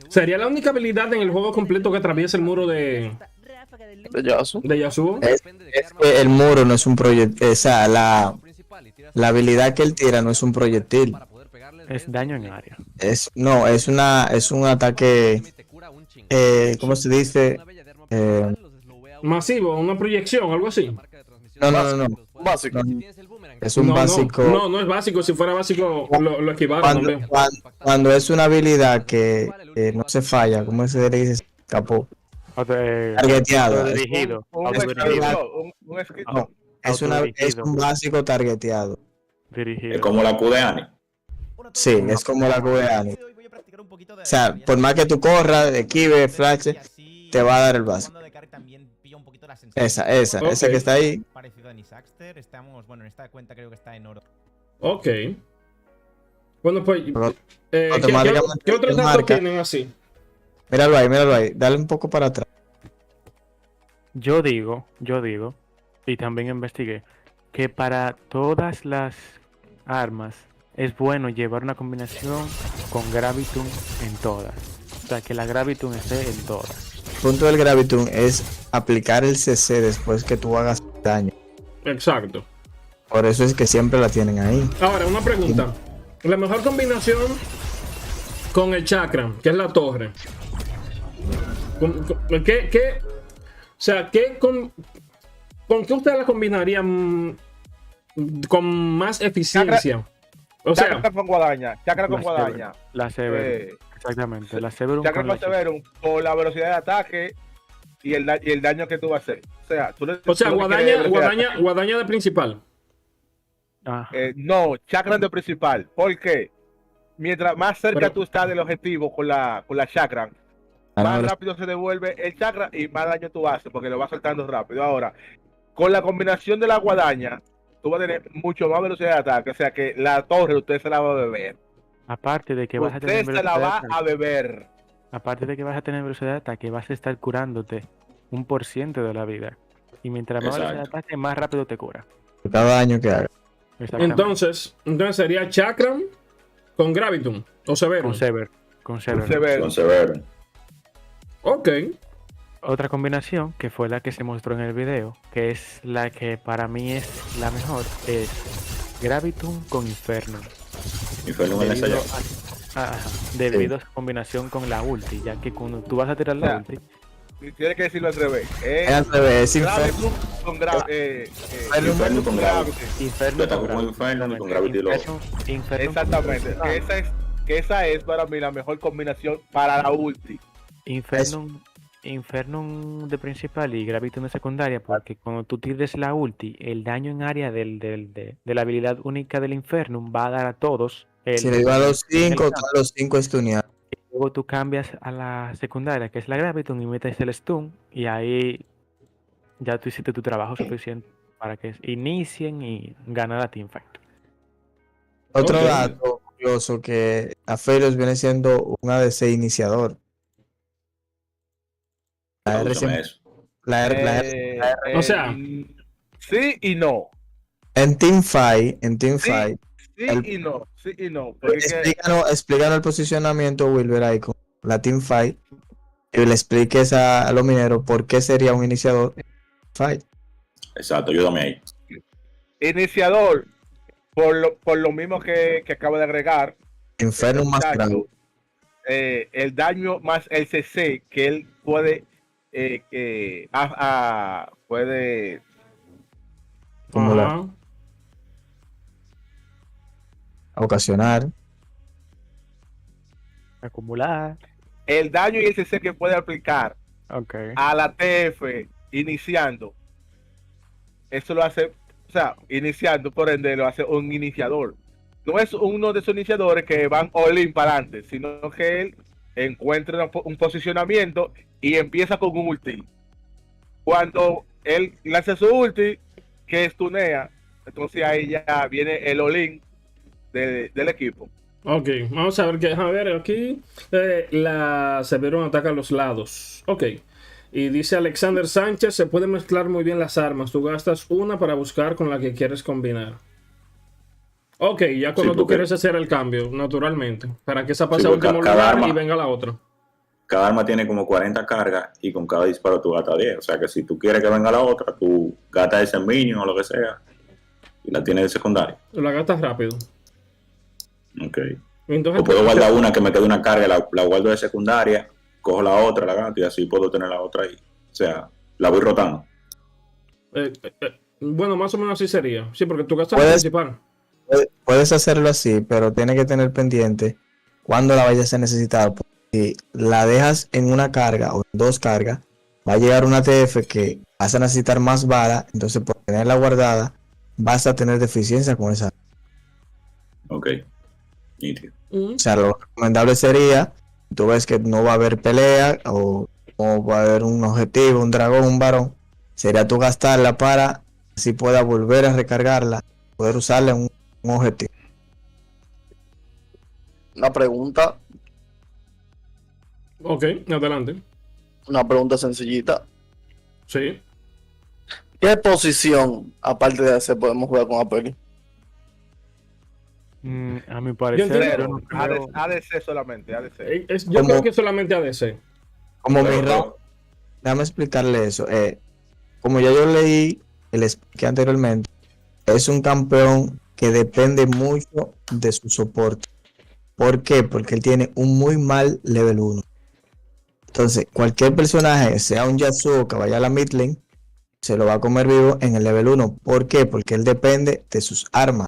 Speaker 6: Sería la única habilidad en el juego completo que atraviesa el muro de
Speaker 1: Yasu.
Speaker 6: Yasuo.
Speaker 3: Es que el muro no es un proyectil. O sea, la habilidad que él tira no es un proyectil.
Speaker 2: Es daño en área.
Speaker 3: Es un ataque. ¿Cómo se dice?
Speaker 6: Masivo, una proyección, algo así.
Speaker 3: No.
Speaker 1: Básico.
Speaker 3: Es un
Speaker 6: No,
Speaker 3: básico.
Speaker 6: no es básico. Si fuera básico, lo esquivaron también.
Speaker 3: Cuando es una habilidad que no se falla, ¿cómo se dice? Escapó. Targeteado.
Speaker 2: Autodirigido.
Speaker 5: un skill,
Speaker 3: No, es un básico targeteado.
Speaker 2: Dirigido.
Speaker 7: Es como la Q de Ani.
Speaker 3: Sí, es como la QBA. O sea, por más que tú corras, esquive, flash, te va a dar el básico. Esa que está ahí.
Speaker 11: Parecido a Nisaxter, estamos, bueno, en esta cuenta creo que está en oro.
Speaker 6: Ok. Bueno, pues.
Speaker 3: Automáticamente
Speaker 6: ¿Qué otros
Speaker 3: te
Speaker 6: datos
Speaker 3: marca.
Speaker 6: tienen así?
Speaker 3: Míralo ahí. Dale un poco para atrás.
Speaker 2: Yo digo, y también investigué, que para todas las armas es bueno llevar una combinación con Graviton en todas. O sea, que la Graviton esté en todas.
Speaker 3: El punto del Graviton es aplicar el CC después que tú hagas daño.
Speaker 6: Exacto.
Speaker 3: Por eso es que siempre la tienen ahí.
Speaker 6: Ahora, una pregunta. La mejor combinación con el chakra, que es la torre. ¿Qué, o sea, ¿con qué ustedes la combinarían con más eficiencia? O sea,
Speaker 5: Chakra con guadaña. Chakra con guadaña.
Speaker 2: La Severum. Exactamente. La Severum
Speaker 5: Chakra
Speaker 2: con
Speaker 5: con
Speaker 2: la
Speaker 5: Severum por la velocidad de ataque y el daño que tú vas a hacer.
Speaker 6: o sea, guadaña de principal.
Speaker 5: No, chakra de principal. ¿Por qué? Mientras más cerca tú estás del objetivo con la chakra, más rápido se devuelve el chakra y más daño tú haces, porque lo vas soltando rápido. Ahora, con la combinación de la guadaña, tú vas a tener mucho más velocidad de ataque. O sea que la torre usted se la va a beber.
Speaker 2: Aparte de que vas a tener
Speaker 5: Usted se la va a beber.
Speaker 2: Aparte de que vas a tener velocidad de ataque, vas a estar curándote 1% de la vida. Y mientras más velocidad de ataque, más rápido te cura.
Speaker 3: Cada año que haga.
Speaker 6: Entonces sería Chakram con Gravitum o Severum.
Speaker 2: Con Severum.
Speaker 6: Ok.
Speaker 2: Otra combinación, que fue la que se mostró en el video, que es la que para mí es la mejor, es Gravitum con Infernum.
Speaker 7: Infernum en esa
Speaker 2: debido a su combinación con la ulti, ya que cuando tú vas a tirar la ulti,
Speaker 5: tiene que decirlo al revés.
Speaker 3: Es al revés, es
Speaker 5: Gravitum con
Speaker 7: Infernum con Gravity.
Speaker 2: Infernum
Speaker 7: con Gravity.
Speaker 5: Exactamente. Que esa es para mí la mejor combinación para la ulti.
Speaker 2: Infernum de principal y Gravitum de secundaria, porque cuando tú tires la ulti, el daño en área de la habilidad única del Infernum va a dar a todos.
Speaker 3: Si le iba a los 5, todos los 5 stuneados.
Speaker 2: Luego tú cambias a la secundaria, que es la Gravitum, y metes el stun, y ahí ya tú hiciste tu trabajo suficiente para que inicien y ganar la teamfight.
Speaker 3: Otro dato curioso, que Aphelios viene siendo un ADC iniciador.
Speaker 6: O sea,
Speaker 5: sí y no.
Speaker 3: En Teamfight,
Speaker 5: Sí y no.
Speaker 3: Explícanos el posicionamiento, Wilber, ahí con la Teamfight, y le expliques a los mineros por qué sería un iniciador fight.
Speaker 7: Exacto, ayúdame ahí.
Speaker 5: Iniciador, por lo mismo que acabo de agregar.
Speaker 3: Infernum más grave.
Speaker 5: El daño más el CC que él puede puede
Speaker 3: ocasionar,
Speaker 2: acumular
Speaker 5: el daño y el CC que puede aplicar a la TF iniciando. Eso lo hace, o sea, iniciando, por ende lo hace un iniciador. No es uno de esos iniciadores que van all-in para adelante, sino que él encuentra un posicionamiento y empieza con un ulti. Cuando él lanza su ulti, que stunea, entonces ahí ya viene el all-in del equipo.
Speaker 6: Ok, vamos a ver que, aquí la Severum ataca a los lados. Ok, y dice Alexander Sánchez, se puede mezclar muy bien las armas. Tú gastas una para buscar con la que quieres combinar. Ok, ya cuando tú quieres hacer el cambio, naturalmente, para que esa pase a último lugar y venga la otra.
Speaker 7: Cada arma tiene como 40 cargas y con cada disparo tú gastas 10. O sea que si tú quieres que venga la otra, tú gastas ese minion o lo que sea y la tienes de secundaria.
Speaker 6: La gastas rápido.
Speaker 7: Ok.
Speaker 6: Entonces,
Speaker 7: o puedo guardar una que me quede una carga, la guardo de secundaria, cojo la otra, la gasto y así puedo tener la otra ahí. O sea, la voy rotando.
Speaker 6: Bueno, más o menos así sería. Sí, porque tú gastas la principal.
Speaker 3: Puedes hacerlo así, pero tienes que tener pendiente cuando la vayas a necesitar. Si la dejas en una carga o en dos cargas, va a llegar una TF que vas a necesitar más bala, entonces por tenerla guardada vas a tener deficiencia con esa.
Speaker 7: Ok.
Speaker 3: O sea, lo recomendable sería, tú ves que no va a haber pelea o va a haber un objetivo, un dragón, un varón, sería tú gastarla para así pueda volver a recargarla, poder usarla en un objetivo.
Speaker 1: Una pregunta.
Speaker 6: Ok, adelante.
Speaker 1: Una pregunta sencillita.
Speaker 6: Sí.
Speaker 1: ¿Qué posición, aparte de AC, podemos jugar con Apeli?
Speaker 2: A mi parecer,
Speaker 5: yo no creo... ADC solamente, ADC.
Speaker 6: Yo creo que solamente ADC.
Speaker 3: Como déjame explicarle eso. Como ya yo leí, le expliqué anteriormente, es un campeón que depende mucho de su soporte. ¿Por qué? Porque él tiene un muy mal level 1. Entonces, cualquier personaje, sea un Yasuo que vaya a la mid lane, se lo va a comer vivo en el level 1. ¿Por qué? Porque él depende de sus armas.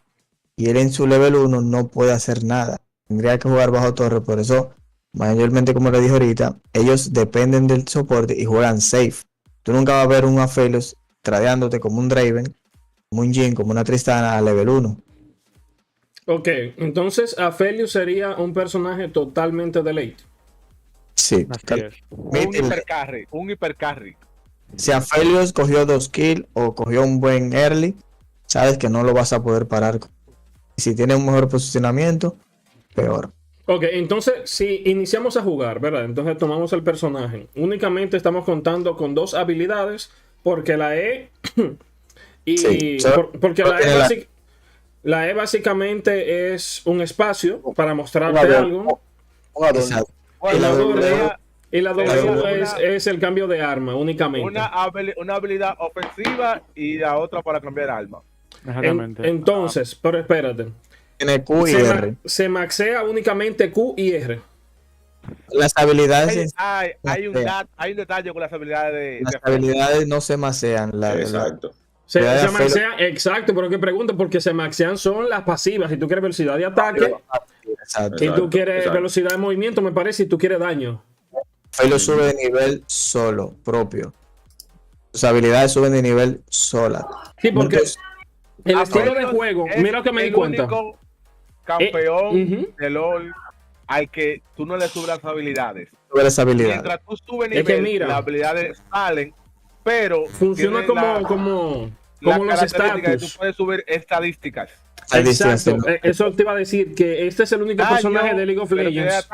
Speaker 3: Y él en su level 1 no puede hacer nada. Tendría que jugar bajo torre. Por eso, mayormente, como le dije ahorita, ellos dependen del soporte y juegan safe. Tú nunca vas a ver un Aphelios tradeándote como un Draven, como un Jhin, como una Tristana a level 1.
Speaker 6: Ok, entonces Aphelios sería un personaje totalmente de late.
Speaker 3: Sí.
Speaker 2: Así es.
Speaker 5: Un hipercarry.
Speaker 3: Si Aphelios cogió 2 kills o cogió un buen early, sabes que no lo vas a poder parar. Y si tiene un mejor posicionamiento, peor.
Speaker 6: Ok, entonces si iniciamos a jugar, ¿verdad? Entonces tomamos el personaje. Únicamente estamos contando con 2 habilidades porque la E y
Speaker 3: Sí,
Speaker 6: porque la E básicamente es un espacio para mostrarte algo.
Speaker 3: Exacto.
Speaker 6: Y la W es el cambio de arma únicamente.
Speaker 5: Una habilidad ofensiva y la otra para cambiar arma.
Speaker 2: Exactamente.
Speaker 6: Entonces, pero espérate.
Speaker 3: Tiene Q y R.
Speaker 6: Se maxea únicamente Q y R.
Speaker 3: Las habilidades.
Speaker 5: Hay un detalle con las habilidades
Speaker 3: Las habilidades no se macean.
Speaker 7: Exacto.
Speaker 6: Se maxean, exacto, pero que pregunto, porque se maxean son las pasivas. Si tú quieres velocidad de ataque,
Speaker 3: Exacto.
Speaker 6: y tú quieres velocidad de movimiento, me parece, y tú quieres daño.
Speaker 3: Lo sube de nivel solo, propio. Sus habilidades suben de nivel sola.
Speaker 6: Sí, porque el estilo de juego, mira lo que me di cuenta.
Speaker 5: Campeón de LOL al que tú no le subes las habilidades. Mientras tú subes nivel, las habilidades salen, pero
Speaker 6: funciona como los status.
Speaker 5: Tú puedes subir estadísticas.
Speaker 6: Exacto, eso te iba a decir que este es el único personaje de League of Legends.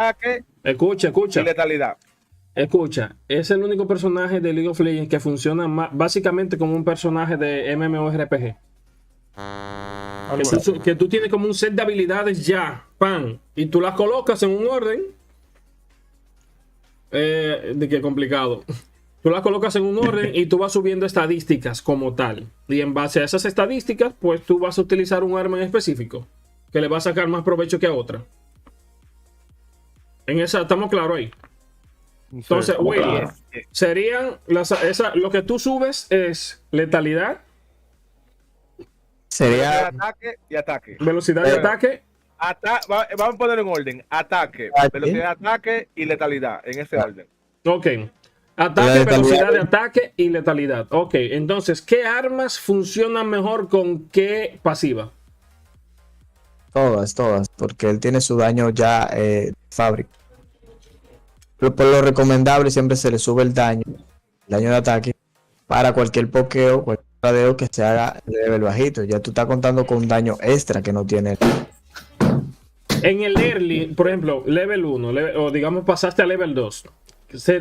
Speaker 6: Escucha.
Speaker 5: Y letalidad.
Speaker 6: Escucha, es el único personaje de League of Legends que funciona básicamente como un personaje de MMORPG. Que tú tienes como un set de habilidades ya, pan, y tú las colocas en un orden. De que complicado. Tú las colocas en un orden y tú vas subiendo estadísticas como tal. Y en base a esas estadísticas, pues tú vas a utilizar un arma en específico que le va a sacar más provecho que a otra. En esa, ¿estamos claros ahí? Entonces, Will, serían lo que tú subes es letalidad.
Speaker 3: Sería
Speaker 5: ataque y ataque.
Speaker 6: Velocidad de ataque.
Speaker 5: Vamos a poner en orden. Ataque, velocidad de ataque y letalidad. En ese orden.
Speaker 6: Ok. Ataque, velocidad de ataque y letalidad. Ok, entonces, ¿qué armas funcionan mejor con qué pasiva?
Speaker 3: Todas, porque él tiene su daño ya fábrica. Pero por lo recomendable siempre se le sube el daño de ataque para cualquier pokeo, cualquier radeo que se haga de level bajito. Ya tú estás contando con un daño extra que no tiene.
Speaker 6: En el early, por ejemplo, level 1, o digamos pasaste a level 2.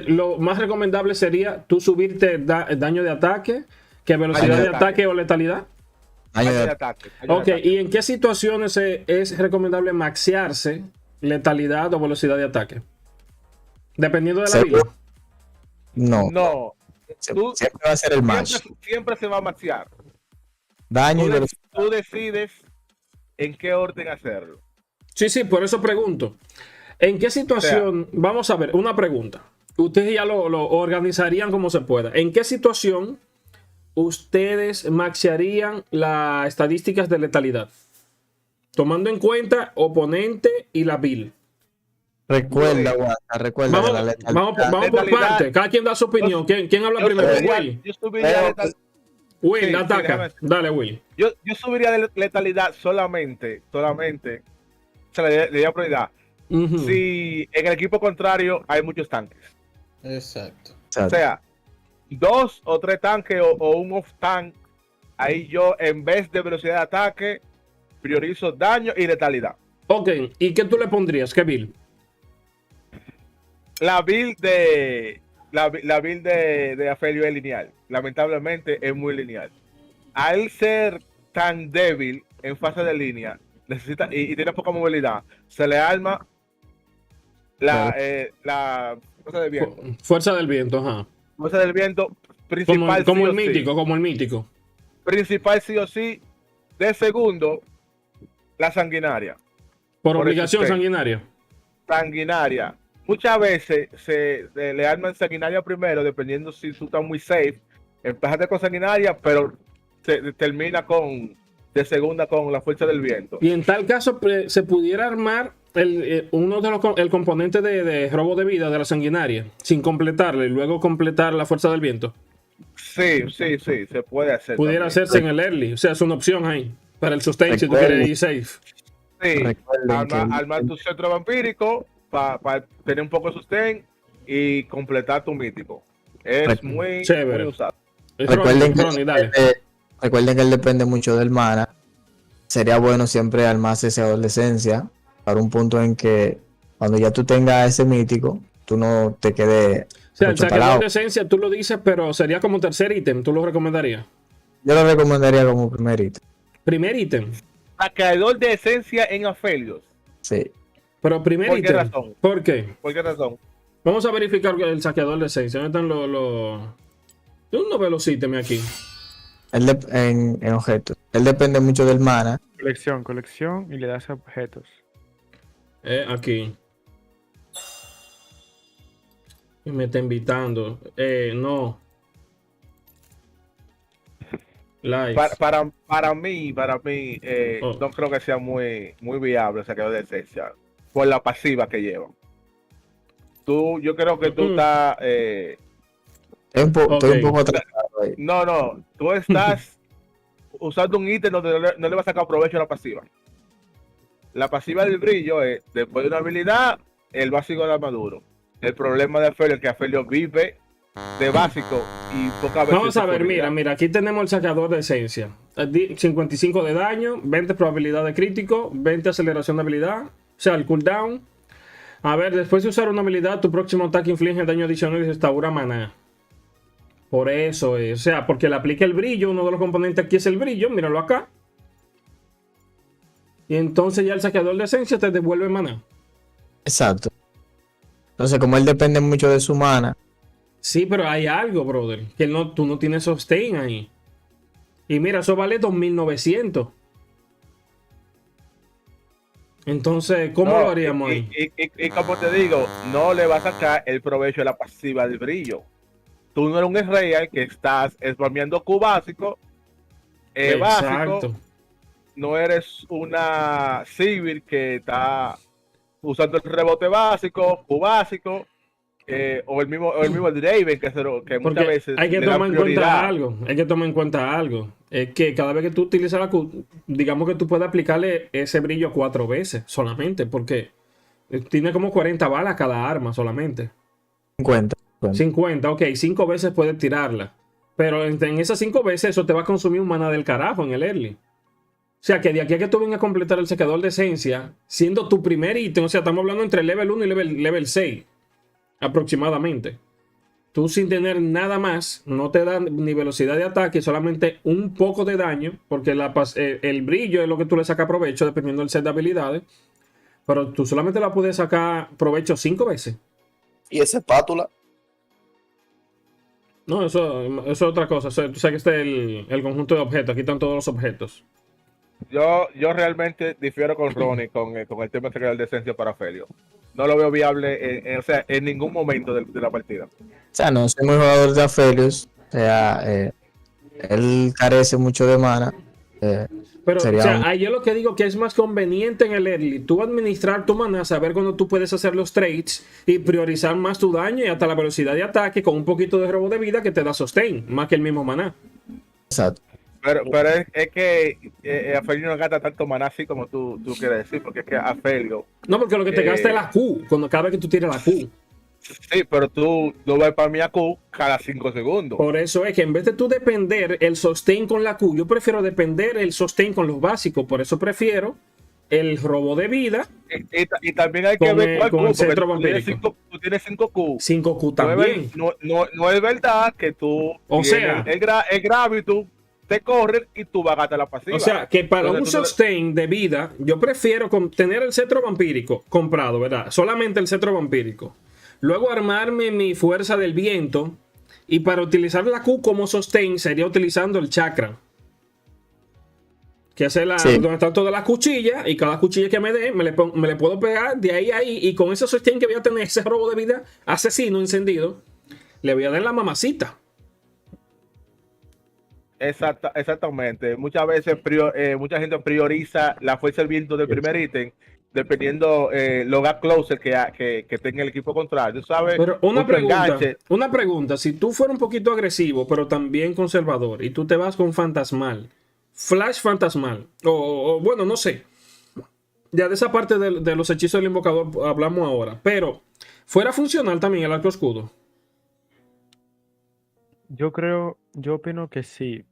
Speaker 6: Lo más recomendable sería tú subirte daño de ataque que velocidad de ataque o letalidad.
Speaker 3: Daño de ataque.
Speaker 6: Ok, ¿y en qué situaciones es recomendable maxearse letalidad o velocidad de ataque? Dependiendo de la vida.
Speaker 5: No.
Speaker 3: Siempre va a ser el match.
Speaker 5: Siempre se va a maxear.
Speaker 3: Daño y velocidad.
Speaker 5: Tú decides en qué orden hacerlo.
Speaker 6: Sí, por eso pregunto. ¿En qué situación? Vamos a ver, una pregunta. Ustedes ya lo organizarían como se pueda. ¿En qué situación ustedes maxearían las estadísticas de letalidad? Tomando en cuenta oponente y la build.
Speaker 3: Recuerda
Speaker 6: vamos,
Speaker 3: la letalidad.
Speaker 6: Vamos por parte. Cada quien da su opinión. ¿Quién habla primero? Will, ataca. Dale, Will.
Speaker 5: Yo subiría de letalidad solamente. O sea, le daría prioridad. Si en el equipo contrario hay muchos tanques.
Speaker 9: Exacto.
Speaker 5: O sea, 2 o 3 tanques o un off-tank. Ahí yo, en vez de velocidad de ataque, priorizo daño y letalidad.
Speaker 6: Ok, ¿y qué tú le pondrías? ¿Qué build?
Speaker 5: La build de Aphelios es lineal. Lamentablemente es muy lineal. Al ser tan débil en fase de línea, necesita y tiene poca movilidad, se le arma la fuerza del viento.
Speaker 6: Fuerza del viento, ajá.
Speaker 5: Fuerza del viento principal.
Speaker 6: Como el mítico.
Speaker 5: Principal sí o sí, De segundo, la sanguinaria.
Speaker 6: Por
Speaker 5: Por
Speaker 6: obligación
Speaker 5: eso,
Speaker 6: sanguinaria.
Speaker 5: Sanguinaria. Muchas veces le arman sanguinaria primero, dependiendo si tú estás muy safe. Empezate con sanguinaria, pero termina de segunda con la fuerza del viento.
Speaker 6: Y en tal caso se pudiera armar uno de el componente de robo de vida de la sanguinaria sin completarle y luego completar la fuerza del viento.
Speaker 5: Sí, se puede hacer.
Speaker 6: Pudiera
Speaker 5: también.
Speaker 6: hacerse en el early, o sea, es una opción ahí para el sustain si tú
Speaker 3: Recuerden.
Speaker 6: quieres ir safe.
Speaker 5: Sí,
Speaker 3: Recuerden que
Speaker 5: armar tu centro vampírico para tener un poco de sustain y completar tu mítico. Es muy
Speaker 6: Chévere.
Speaker 5: usado.
Speaker 3: Recuerden que él depende mucho del mana. Sería bueno siempre armarse esa adolescencia para un punto en que cuando ya tú tengas ese mítico, tú no te quedes.
Speaker 6: O sea, el saqueador de esencia tú lo dices, pero sería como tercer ítem, ¿tú lo recomendarías?
Speaker 3: Yo lo recomendaría como primer ítem.
Speaker 6: Primer ítem.
Speaker 5: Saqueador de esencia en Aphelios.
Speaker 3: Sí.
Speaker 6: Pero primer
Speaker 5: ¿Por
Speaker 6: ítem.
Speaker 5: qué razón?
Speaker 6: ¿Por qué?
Speaker 5: ¿Por qué razón?
Speaker 6: Vamos a verificar el saqueador de esencia. ¿Dónde están Yo no veo los ítems aquí.
Speaker 3: En objetos. Él depende mucho del mana.
Speaker 2: Colección y le das objetos.
Speaker 6: Aquí. Y me está invitando. No. Live.
Speaker 5: Para mí, no creo que sea muy viable el saqueador de esencia por la pasiva que lleva. Yo creo que tú estás.
Speaker 3: Estoy un poco atrasado ahí.
Speaker 5: No, tú estás usando un ítem donde no le vas a sacar provecho a la pasiva. La pasiva del brillo es, después de una habilidad, el básico de maduro. El problema de Aphelios es que Aphelios vive de básico y pocas veces.
Speaker 6: Vamos a ver, mira, aquí tenemos el saqueador de esencia. 55 de daño, 20 probabilidad de crítico, 20 aceleración de habilidad, o sea, el cooldown. A ver, después de usar una habilidad, tu próximo ataque inflige daño adicional y restaura maná. Por eso es, o sea, porque le aplica el brillo, uno de los componentes aquí es el brillo, míralo acá. Y entonces ya el saqueador de esencia te devuelve maná.
Speaker 3: Exacto. Entonces, como él depende mucho de su mana.
Speaker 6: Sí, pero hay algo, brother, que tú no tienes sustain ahí. Y mira, eso vale 2.900. Entonces, ¿cómo lo haríamos ahí?
Speaker 5: Y como te digo, no le va a sacar el provecho de la pasiva del brillo. Tú no eres un Israel que estás spameando Q básico. Básico. No eres una Civil que está usando el rebote básico, Q básico. O el mismo Draven que muchas veces
Speaker 6: hay que tomar en cuenta algo. Hay que tomar en cuenta algo. Es que cada vez que tú utilizas la Q, digamos que tú puedes aplicarle ese brillo 4 veces solamente, porque tiene como 40 balas cada arma solamente. 50, ok, 5 veces puedes tirarla. Pero en esas 5 veces eso te va a consumir un mana del carajo en el early. O sea que de aquí a que tú vengas a completar el secador de esencia, siendo tu primer ítem, o sea, estamos hablando entre level 1 y level 6 aproximadamente. Tú sin tener nada más, no te da ni velocidad de ataque, solamente un poco de daño, porque el brillo es lo que tú le sacas provecho dependiendo del set de habilidades. Pero tú solamente la puedes sacar provecho 5 veces.
Speaker 1: ¿Y esa espátula?
Speaker 6: No, eso es otra cosa. Tú sabes que este es el conjunto de objetos. Aquí están todos los objetos.
Speaker 5: Yo realmente difiero con Ronnie con el tema de esencia para Aphelios. No lo veo viable en ningún momento de la partida.
Speaker 3: O sea, no soy muy jugador de Aphelios. O sea, él carece mucho de mana.
Speaker 6: Pero, o sea, ahí yo lo que digo que es más conveniente en el early tú administrar tu mana, saber cuándo tú puedes hacer los trades y priorizar más tu daño y hasta la velocidad de ataque con un poquito de robo de vida que te da sustain, más que el mismo maná.
Speaker 3: Exacto.
Speaker 5: Pero es que Aphelios no gasta tanto maná así como tú quieres decir, porque es que Aphelios...
Speaker 6: No, porque lo que te gasta es la Q, cada vez que tú tiras la Q.
Speaker 5: Sí, pero tú no vas para mí a Q cada 5 segundos.
Speaker 6: Por eso es que en vez de tú depender el sustain con la Q, yo prefiero depender el sustain con los básicos. Por eso prefiero el robo de vida.
Speaker 5: Y también hay que ver cuál
Speaker 6: con
Speaker 5: Q,
Speaker 6: el centro vampírico.
Speaker 5: Tú tienes 5 Q.
Speaker 6: 5 Q también.
Speaker 5: No es verdad que tú el Gravitus te corre y tú vas a gastar la pasiva.
Speaker 6: O sea, que para un sustain de vida, yo prefiero tener el cetro vampírico comprado, ¿verdad? Solamente el cetro vampírico. Luego armarme mi fuerza del viento. Y para utilizar la Q como sustain sería utilizando el chakra. Que es donde están todas las cuchillas, y cada cuchilla que me dé, me le puedo pegar de ahí a ahí, y con ese sostén que voy a tener, ese robo de vida asesino encendido, le voy a dar la mamacita.
Speaker 5: Exactamente. Muchas veces mucha gente prioriza la fuerza del viento del primer ítem, dependiendo los gap closer que tenga el equipo contrario. ¿Sabes?
Speaker 6: Pero una pregunta, si tú fueras un poquito agresivo, pero también conservador, y tú te vas con fantasmal, flash fantasmal, o bueno, no sé, ya de esa parte de los hechizos del invocador hablamos ahora, pero fuera funcional también el arco escudo.
Speaker 2: Yo opino que sí,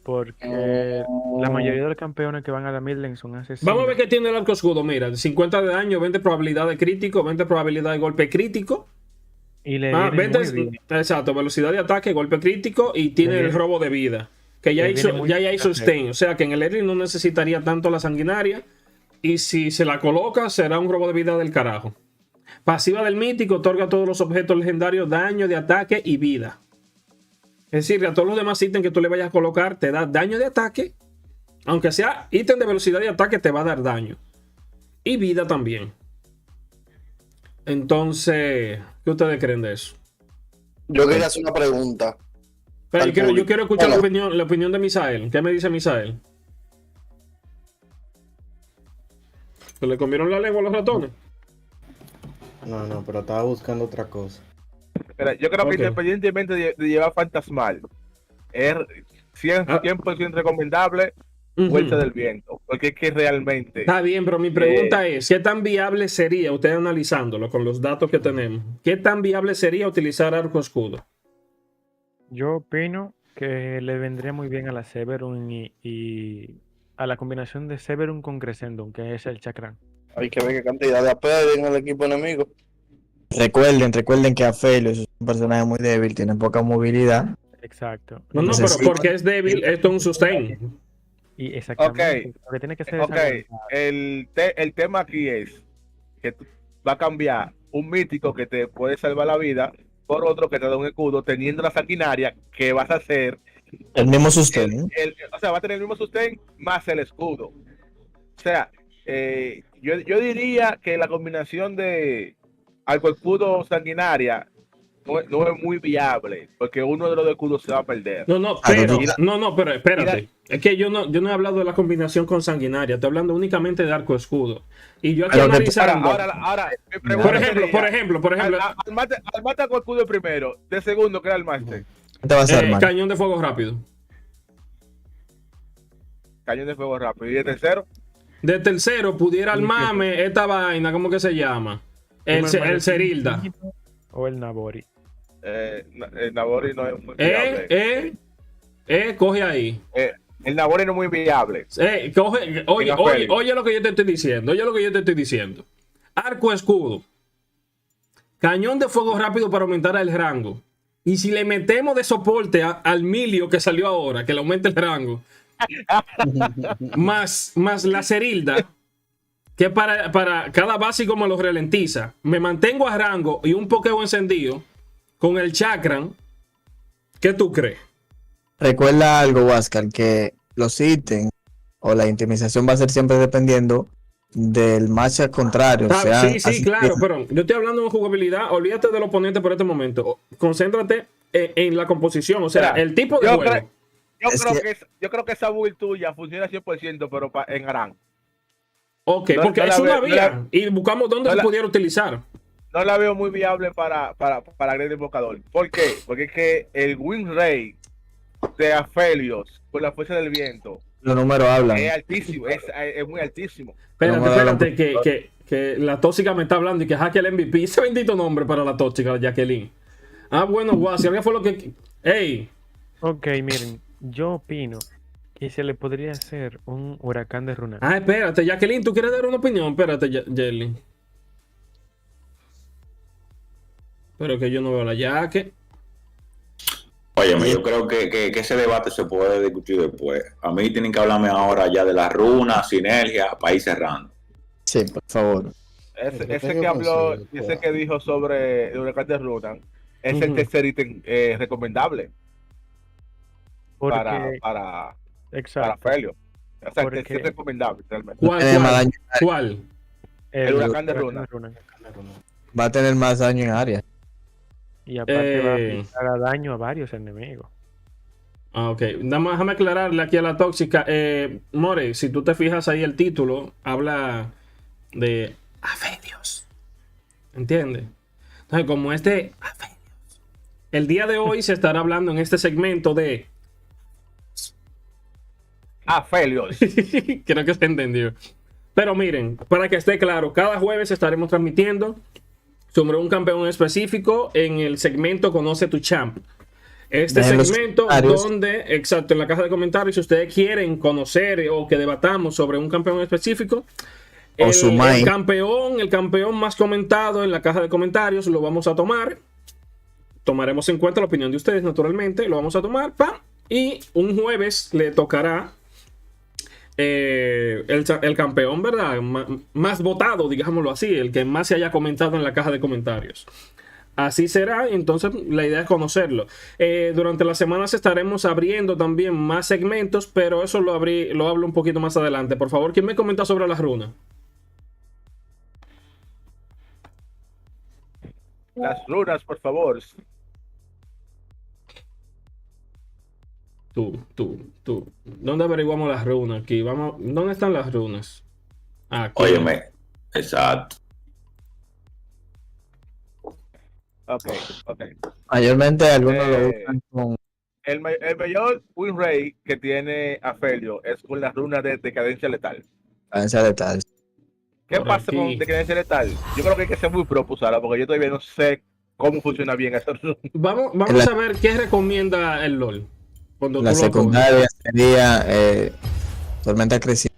Speaker 2: porque la mayoría de los campeones que van a la midlane son asesinos.
Speaker 6: Vamos a ver qué tiene el arco escudo. Mira, 50 de daño, 20 probabilidad de crítico, 20 probabilidad de golpe crítico.
Speaker 2: Y le viene
Speaker 6: 20,
Speaker 2: muy bien.
Speaker 6: exacto, velocidad de ataque, golpe crítico, y tiene el robo de vida. Que ya hay sustain. O sea que en el early no necesitaría tanto la sanguinaria. Y si se la coloca, será un robo de vida del carajo. Pasiva del mítico, otorga a todos los objetos legendarios daño de ataque y vida. Es decir, a todos los demás ítems que tú le vayas a colocar, te da daño de ataque. Aunque sea ítem de velocidad de ataque, te va a dar daño. Y vida también. Entonces, ¿qué ustedes creen de eso?
Speaker 1: Yo quería hacer una pregunta.
Speaker 6: Pero yo quiero escuchar la opinión de Misael. ¿Qué me dice Misael? ¿Se le comieron la lengua a los ratones?
Speaker 9: No, pero estaba buscando otra cosa.
Speaker 5: Pero yo creo que independientemente de llevar fantasmal, es 100% recomendable Fuerza del Viento, porque es que realmente...
Speaker 6: Está bien, pero mi pregunta es, ¿qué tan viable sería, usted analizándolo con los datos que tenemos, qué tan viable sería utilizar arco escudo?
Speaker 2: Yo opino que le vendría muy bien a la Severum y a la combinación de Severum con Crescendum, que es el chakran.
Speaker 1: Hay que ver qué cantidad de AP hay en el equipo enemigo.
Speaker 3: Recuerden que Aphelios es un personaje muy débil, tiene poca movilidad.
Speaker 2: Exacto.
Speaker 6: No, pero porque es débil, esto es un sustain.
Speaker 2: Y exactamente.
Speaker 5: Ok,
Speaker 2: lo que tiene que ser
Speaker 5: el tema aquí es que va a cambiar un mítico que te puede salvar la vida por otro que te da un escudo, teniendo la sanguinaria que vas a hacer
Speaker 3: el mismo sustain.
Speaker 5: O sea, va a tener el mismo sustain más el escudo. O sea, yo diría que la combinación de arco escudo sanguinaria no es muy viable, porque uno de los escudos se va a perder.
Speaker 6: Pero espérate. Es que yo no he hablado de la combinación con sanguinaria, estoy hablando únicamente de arco escudo. Y yo aquí analizando.
Speaker 5: Ahora,
Speaker 6: por ejemplo.
Speaker 5: Al mate arco escudo primero, de segundo, ¿qué era el máster?
Speaker 6: Cañón de fuego rápido.
Speaker 5: Cañón de fuego rápido. ¿Y de tercero?
Speaker 6: De tercero pudiera armarme esta vaina, ¿cómo que se llama? El Cerilda.
Speaker 2: O el Nabori.
Speaker 5: El Nabori no es muy viable.
Speaker 6: Coge ahí.
Speaker 5: El Nabori no es muy viable.
Speaker 6: Oye lo que yo te estoy diciendo. Arco escudo. Cañón de fuego rápido para aumentar el rango. Y si le metemos de soporte al Milio que salió ahora, que le aumente el rango. más la Cerilda, que para cada básico me lo ralentiza. Me mantengo a rango y un pokeo encendido con el chakran. ¿Qué tú crees?
Speaker 3: Recuerda algo, Huáscar, que los ítems o la intimización va a ser siempre dependiendo del match contrario.
Speaker 6: Sí, claro, pero yo estoy hablando de jugabilidad. Olvídate del oponente por este momento. Concéntrate en la composición, o sea, el tipo de juego.
Speaker 5: Yo creo que esa build tuya funciona 100%, pero en Aran.
Speaker 6: Ok, porque es una vía y buscamos dónde se pudiera utilizar.
Speaker 5: No la veo muy viable para Great Invocador. ¿Por qué? Porque es que el win rate de Aphelios con la fuerza del viento,
Speaker 3: los números hablan.
Speaker 5: Es altísimo, es muy altísimo.
Speaker 6: Espérate, que la tóxica me está hablando y que hackea el MVP. Ese bendito nombre para la tóxica, Jacqueline. Bueno, guau, si alguien fue lo que... ¡Ey!
Speaker 2: Ok, miren, yo opino que se le podría hacer un huracán de runa.
Speaker 6: Espérate, Jacqueline, ¿tú quieres dar una opinión? Espérate, Jelly. Pero que yo no veo la Jaque.
Speaker 7: Óyeme, yo creo que ese debate se puede discutir después. A mí tienen que hablarme ahora ya de las runas, sinergia, para ir cerrando.
Speaker 3: Sí, por favor.
Speaker 5: Ese que habló, ese que dijo sobre el huracán de runa, es el tercer ítem recomendable para Aphelios. O sea, que
Speaker 2: Porque-
Speaker 5: sí es recomendable realmente.
Speaker 6: ¿Cuál?
Speaker 3: Tiene más
Speaker 6: ¿Cuál?
Speaker 3: daño.
Speaker 6: ¿Cuál?
Speaker 5: El huracán de Runa.
Speaker 3: Va a tener más daño en área.
Speaker 2: Y aparte va a
Speaker 6: Eh.
Speaker 2: aplicar daño a varios enemigos.
Speaker 6: Ah, ok. Déjame aclararle aquí a la tóxica. More, si tú te fijas ahí el título, habla de Aphelios. ¿Entiendes? Entonces, como este Aphelios. El día de hoy se estará hablando en este segmento de...
Speaker 5: Felios.
Speaker 6: Creo que se entendió. Pero miren, para que esté claro, cada jueves estaremos transmitiendo sobre un campeón específico en el segmento Conoce tu Champ. Este
Speaker 3: En los
Speaker 6: segmento
Speaker 3: comentarios.
Speaker 6: donde, exacto, en la caja de comentarios, si ustedes quieren conocer o que debatamos sobre un campeón específico,
Speaker 3: O su main.
Speaker 6: el campeón más comentado en la caja de comentarios lo vamos a tomar. Tomaremos en cuenta la opinión de ustedes, naturalmente, lo vamos a tomar, ¡pam! Y un jueves le tocará el campeón, ¿verdad? Más votado, digámoslo así, el que más se haya comentado en la caja de comentarios. Así será, entonces la idea es conocerlo. Durante las semanas estaremos abriendo también más segmentos, pero eso lo hablo un poquito más adelante. Por favor, ¿quién me comenta sobre las runas?
Speaker 5: Las runas, por favor.
Speaker 6: Tú. ¿Dónde averiguamos las runas aquí? Vamos, ¿dónde están las runas? Aquí.
Speaker 7: Óyeme, exacto.
Speaker 5: Ok.
Speaker 3: Mayormente algunos lo
Speaker 5: Eh,
Speaker 3: usan con
Speaker 5: El mayor win rate que tiene Afelio es con las runas de decadencia letal.
Speaker 3: cadencia letal.
Speaker 5: ¿Qué
Speaker 6: Por
Speaker 5: pasa
Speaker 6: aquí.
Speaker 5: con decadencia letal? Yo creo que hay que ser muy pro para usarla, porque yo todavía no sé cómo funciona bien esa runa.
Speaker 6: Vamos
Speaker 3: La-
Speaker 6: a ver qué recomienda el LOL. Cuando
Speaker 3: La
Speaker 6: tú lo
Speaker 3: secundaria sería tormenta creciente.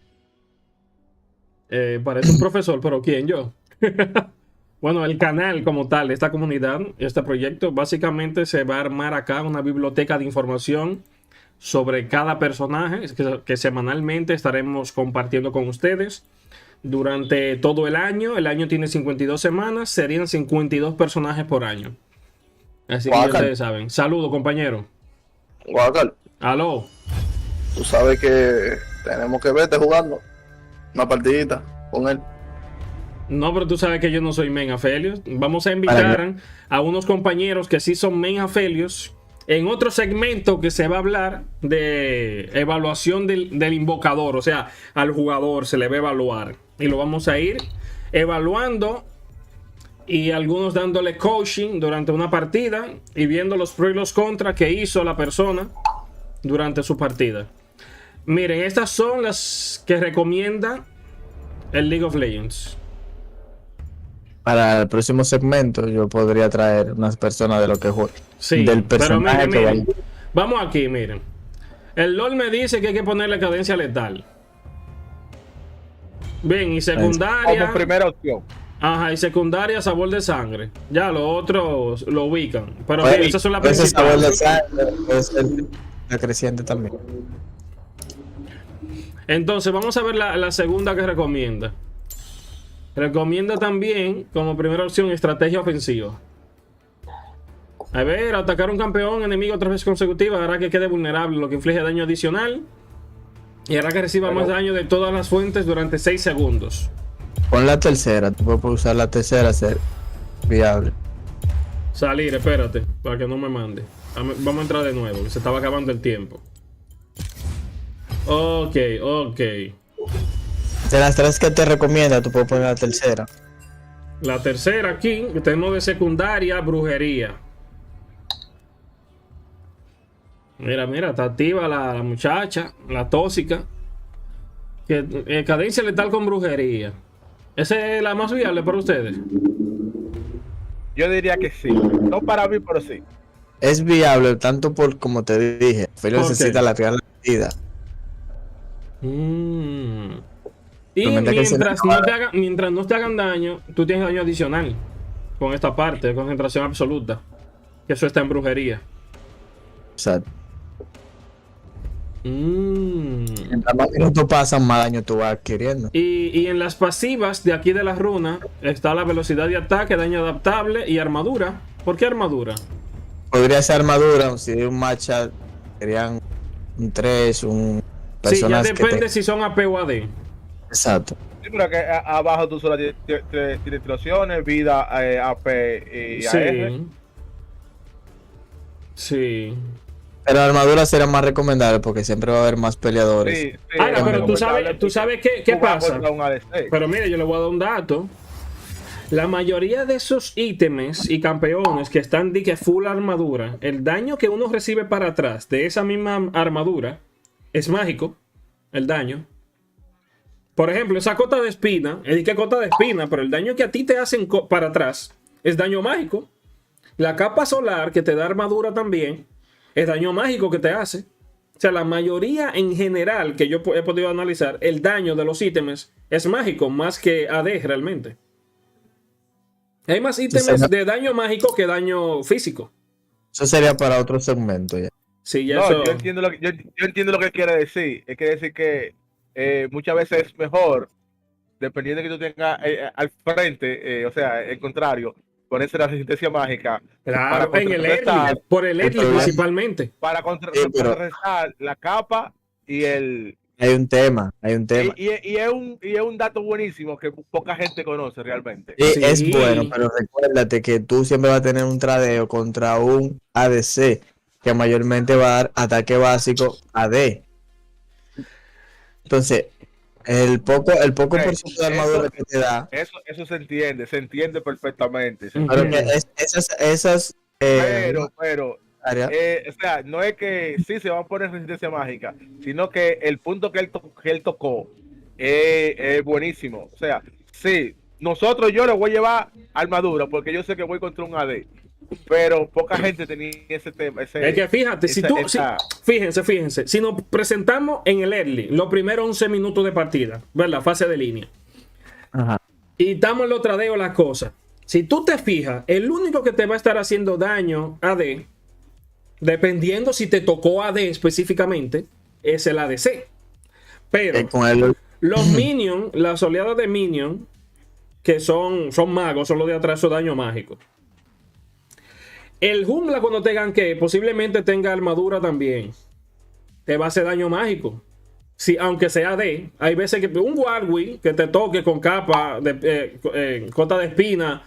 Speaker 6: parece un profesor, pero ¿quién? Yo. Bueno, el canal como tal, esta comunidad, este proyecto, básicamente se va a armar acá una biblioteca de información sobre cada personaje que semanalmente estaremos compartiendo con ustedes durante todo el año. El año tiene 52 semanas, serían 52 personajes por año. Así que ya
Speaker 1: Guacal.
Speaker 6: ustedes saben. Saludos, compañero.
Speaker 1: Guacal,
Speaker 6: Aló.
Speaker 1: tú sabes que tenemos que verte jugando una partidita con él.
Speaker 6: No, pero tú sabes que yo no soy main Aphelios. Vamos a invitar a unos compañeros que sí son main Aphelios en otro segmento que se va a hablar de evaluación del invocador. O sea, al jugador se le va a evaluar. Y lo vamos a ir evaluando y algunos dándole coaching durante una partida y viendo los pros y los contras que hizo la persona durante su partida. Miren, estas son las que recomienda el League of Legends.
Speaker 3: Para el próximo segmento yo podría traer unas personas de lo que juega.
Speaker 6: Sí,
Speaker 3: Del
Speaker 6: pero
Speaker 3: personaje
Speaker 6: miren,
Speaker 3: que
Speaker 6: miren.
Speaker 3: vaya.
Speaker 6: Vamos aquí, miren. El LOL me dice que hay que ponerle cadencia letal. Bien, y secundaria.
Speaker 5: Como primera opción.
Speaker 6: Ajá, y secundaria sabor de sangre. Ya, los otros lo ubican. Pero
Speaker 3: Oye,
Speaker 6: bien, esas son las
Speaker 3: ese sabor de
Speaker 6: principales.
Speaker 3: sangre puede ser la creciente también.
Speaker 6: Entonces, vamos a ver la segunda que recomienda. Recomienda también, como primera opción, estrategia ofensiva. A ver, atacar un campeón enemigo 3 veces consecutivas hará que quede vulnerable, lo que inflige daño adicional. Y hará que reciba más daño de todas las fuentes durante 6 segundos.
Speaker 3: Pon la tercera, tú puedes usar la tercera, ser viable.
Speaker 6: Salir, espérate, para que no me mande. Vamos a entrar de nuevo, que se estaba acabando el tiempo. Ok.
Speaker 3: De las tres que te recomienda, tú puedes poner la tercera.
Speaker 6: La tercera aquí, que tenemos de secundaria, brujería. Mira, está activa la muchacha, la tóxica. Cadencia letal con brujería. ¿Esa es la más viable para ustedes?
Speaker 5: Yo diría que sí. No para mí, pero sí.
Speaker 3: Es viable tanto por, como te dije, Felio
Speaker 6: ¿Por
Speaker 3: necesita
Speaker 6: qué?
Speaker 3: alargar la vida.
Speaker 6: Y
Speaker 3: Tormenta que se
Speaker 6: mientras no te hagan daño, tú tienes daño adicional con esta parte de concentración absoluta. Que eso está en brujería.
Speaker 3: Exacto. Mientras más minutos pasan, más daño tú vas adquiriendo.
Speaker 6: Y en las pasivas de aquí de la runa está la velocidad de ataque, daño adaptable y armadura. ¿Por qué armadura?
Speaker 3: Podría ser armadura, si hay un matchup, serían un 3, un
Speaker 6: Sí, ya
Speaker 3: personas que
Speaker 6: depende
Speaker 3: te...
Speaker 6: si son AP o AD.
Speaker 3: Exacto.
Speaker 5: Sí, pero que abajo tú solo tienes explosiones, vida, AP y AR.
Speaker 6: Sí. Sí.
Speaker 3: Pero la armadura será más recomendable porque siempre va a haber más peleadores.
Speaker 5: Sí, sí,
Speaker 6: Ahora,
Speaker 5: es
Speaker 6: pero tú
Speaker 5: recomendable
Speaker 6: sabes
Speaker 5: porque
Speaker 6: qué
Speaker 5: tú vas
Speaker 6: pasa.
Speaker 5: contra un ADC.
Speaker 6: Pero mire, yo le voy a dar un dato. La mayoría de esos ítems y campeones que están de que full armadura, el daño que uno recibe para atrás de esa misma armadura es mágico. El daño. Por ejemplo, esa cota de espina, es que cota de espina, pero el daño que a ti te hacen para atrás es daño mágico. La capa solar que te da armadura también es daño mágico que te hace. O sea, la mayoría en general que yo he podido analizar, el daño de los ítems es mágico más que AD realmente. Hay más ítems de daño mágico que daño físico.
Speaker 3: Eso sería para otro segmento ya.
Speaker 6: Sí, ya
Speaker 5: No,
Speaker 6: eso...
Speaker 5: yo entiendo lo que quiere decir. Es que decir que muchas veces es mejor, dependiendo de que tú tengas al frente, o sea, el contrario, ponerse la resistencia mágica.
Speaker 6: Claro,
Speaker 5: para
Speaker 6: en el
Speaker 5: contrarrestar-
Speaker 6: early, por el early principalmente.
Speaker 5: Para
Speaker 3: pero-
Speaker 5: contrarrestar la capa y el...
Speaker 3: Hay un tema.
Speaker 5: Y es un dato buenísimo que poca gente conoce realmente.
Speaker 3: Sí,
Speaker 6: Sí.
Speaker 3: es bueno, pero recuérdate que tú siempre vas a tener un tradeo contra un ADC que mayormente va a dar ataque básico AD. Entonces, el poco
Speaker 5: Ok,
Speaker 3: por ciento de armadura que te da,
Speaker 5: Eso se entiende perfectamente.
Speaker 3: pero que esas
Speaker 5: Pero
Speaker 3: áreas,
Speaker 5: o sea, no es que sí se va a poner resistencia mágica, sino que el punto que él tocó es buenísimo. O sea, sí, yo le voy a llevar armadura porque yo sé que voy contra un AD, pero poca gente tenía ese tema.
Speaker 6: Es que fíjate, fíjense, si nos presentamos en el early, los primeros 11 minutos de partida, ¿verdad? Fase de línea.
Speaker 3: ajá,
Speaker 6: Y estamos en lo tradeo las cosas. Si tú te fijas, el único que te va a estar haciendo daño AD, dependiendo si te tocó AD específicamente, es el ADC. Pero
Speaker 3: con el
Speaker 6: los minions, las oleadas de minions, que son magos, son los de atrás, son daño mágico. El jungla cuando te ganque posiblemente tenga armadura también. Te va a hacer daño mágico. Sí, aunque sea D, hay veces que un Warwick que te toque con capa de cota de espina,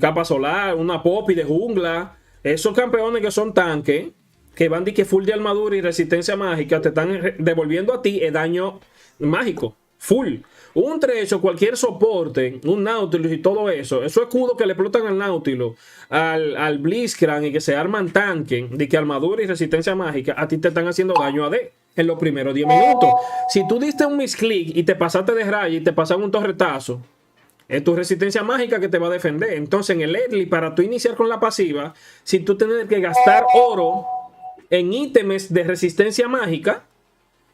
Speaker 6: capa solar, una Poppy de jungla, esos campeones que son tanques, que van de que full de armadura y resistencia mágica, te están devolviendo a ti el daño mágico, full. Un trecho, cualquier soporte, un Nautilus y todo eso, esos escudos que le explotan al Nautilus, al Blitzcrank y que se arman tanques, de que armadura y resistencia mágica, a ti te están haciendo daño a D en los primeros 10 minutos. Si tú diste un misclick y te pasaste de raya y te pasaron un torretazo, es tu resistencia mágica que te va a defender. Entonces en el early, para tú iniciar con la pasiva, si tú tienes que gastar oro en ítems de resistencia mágica,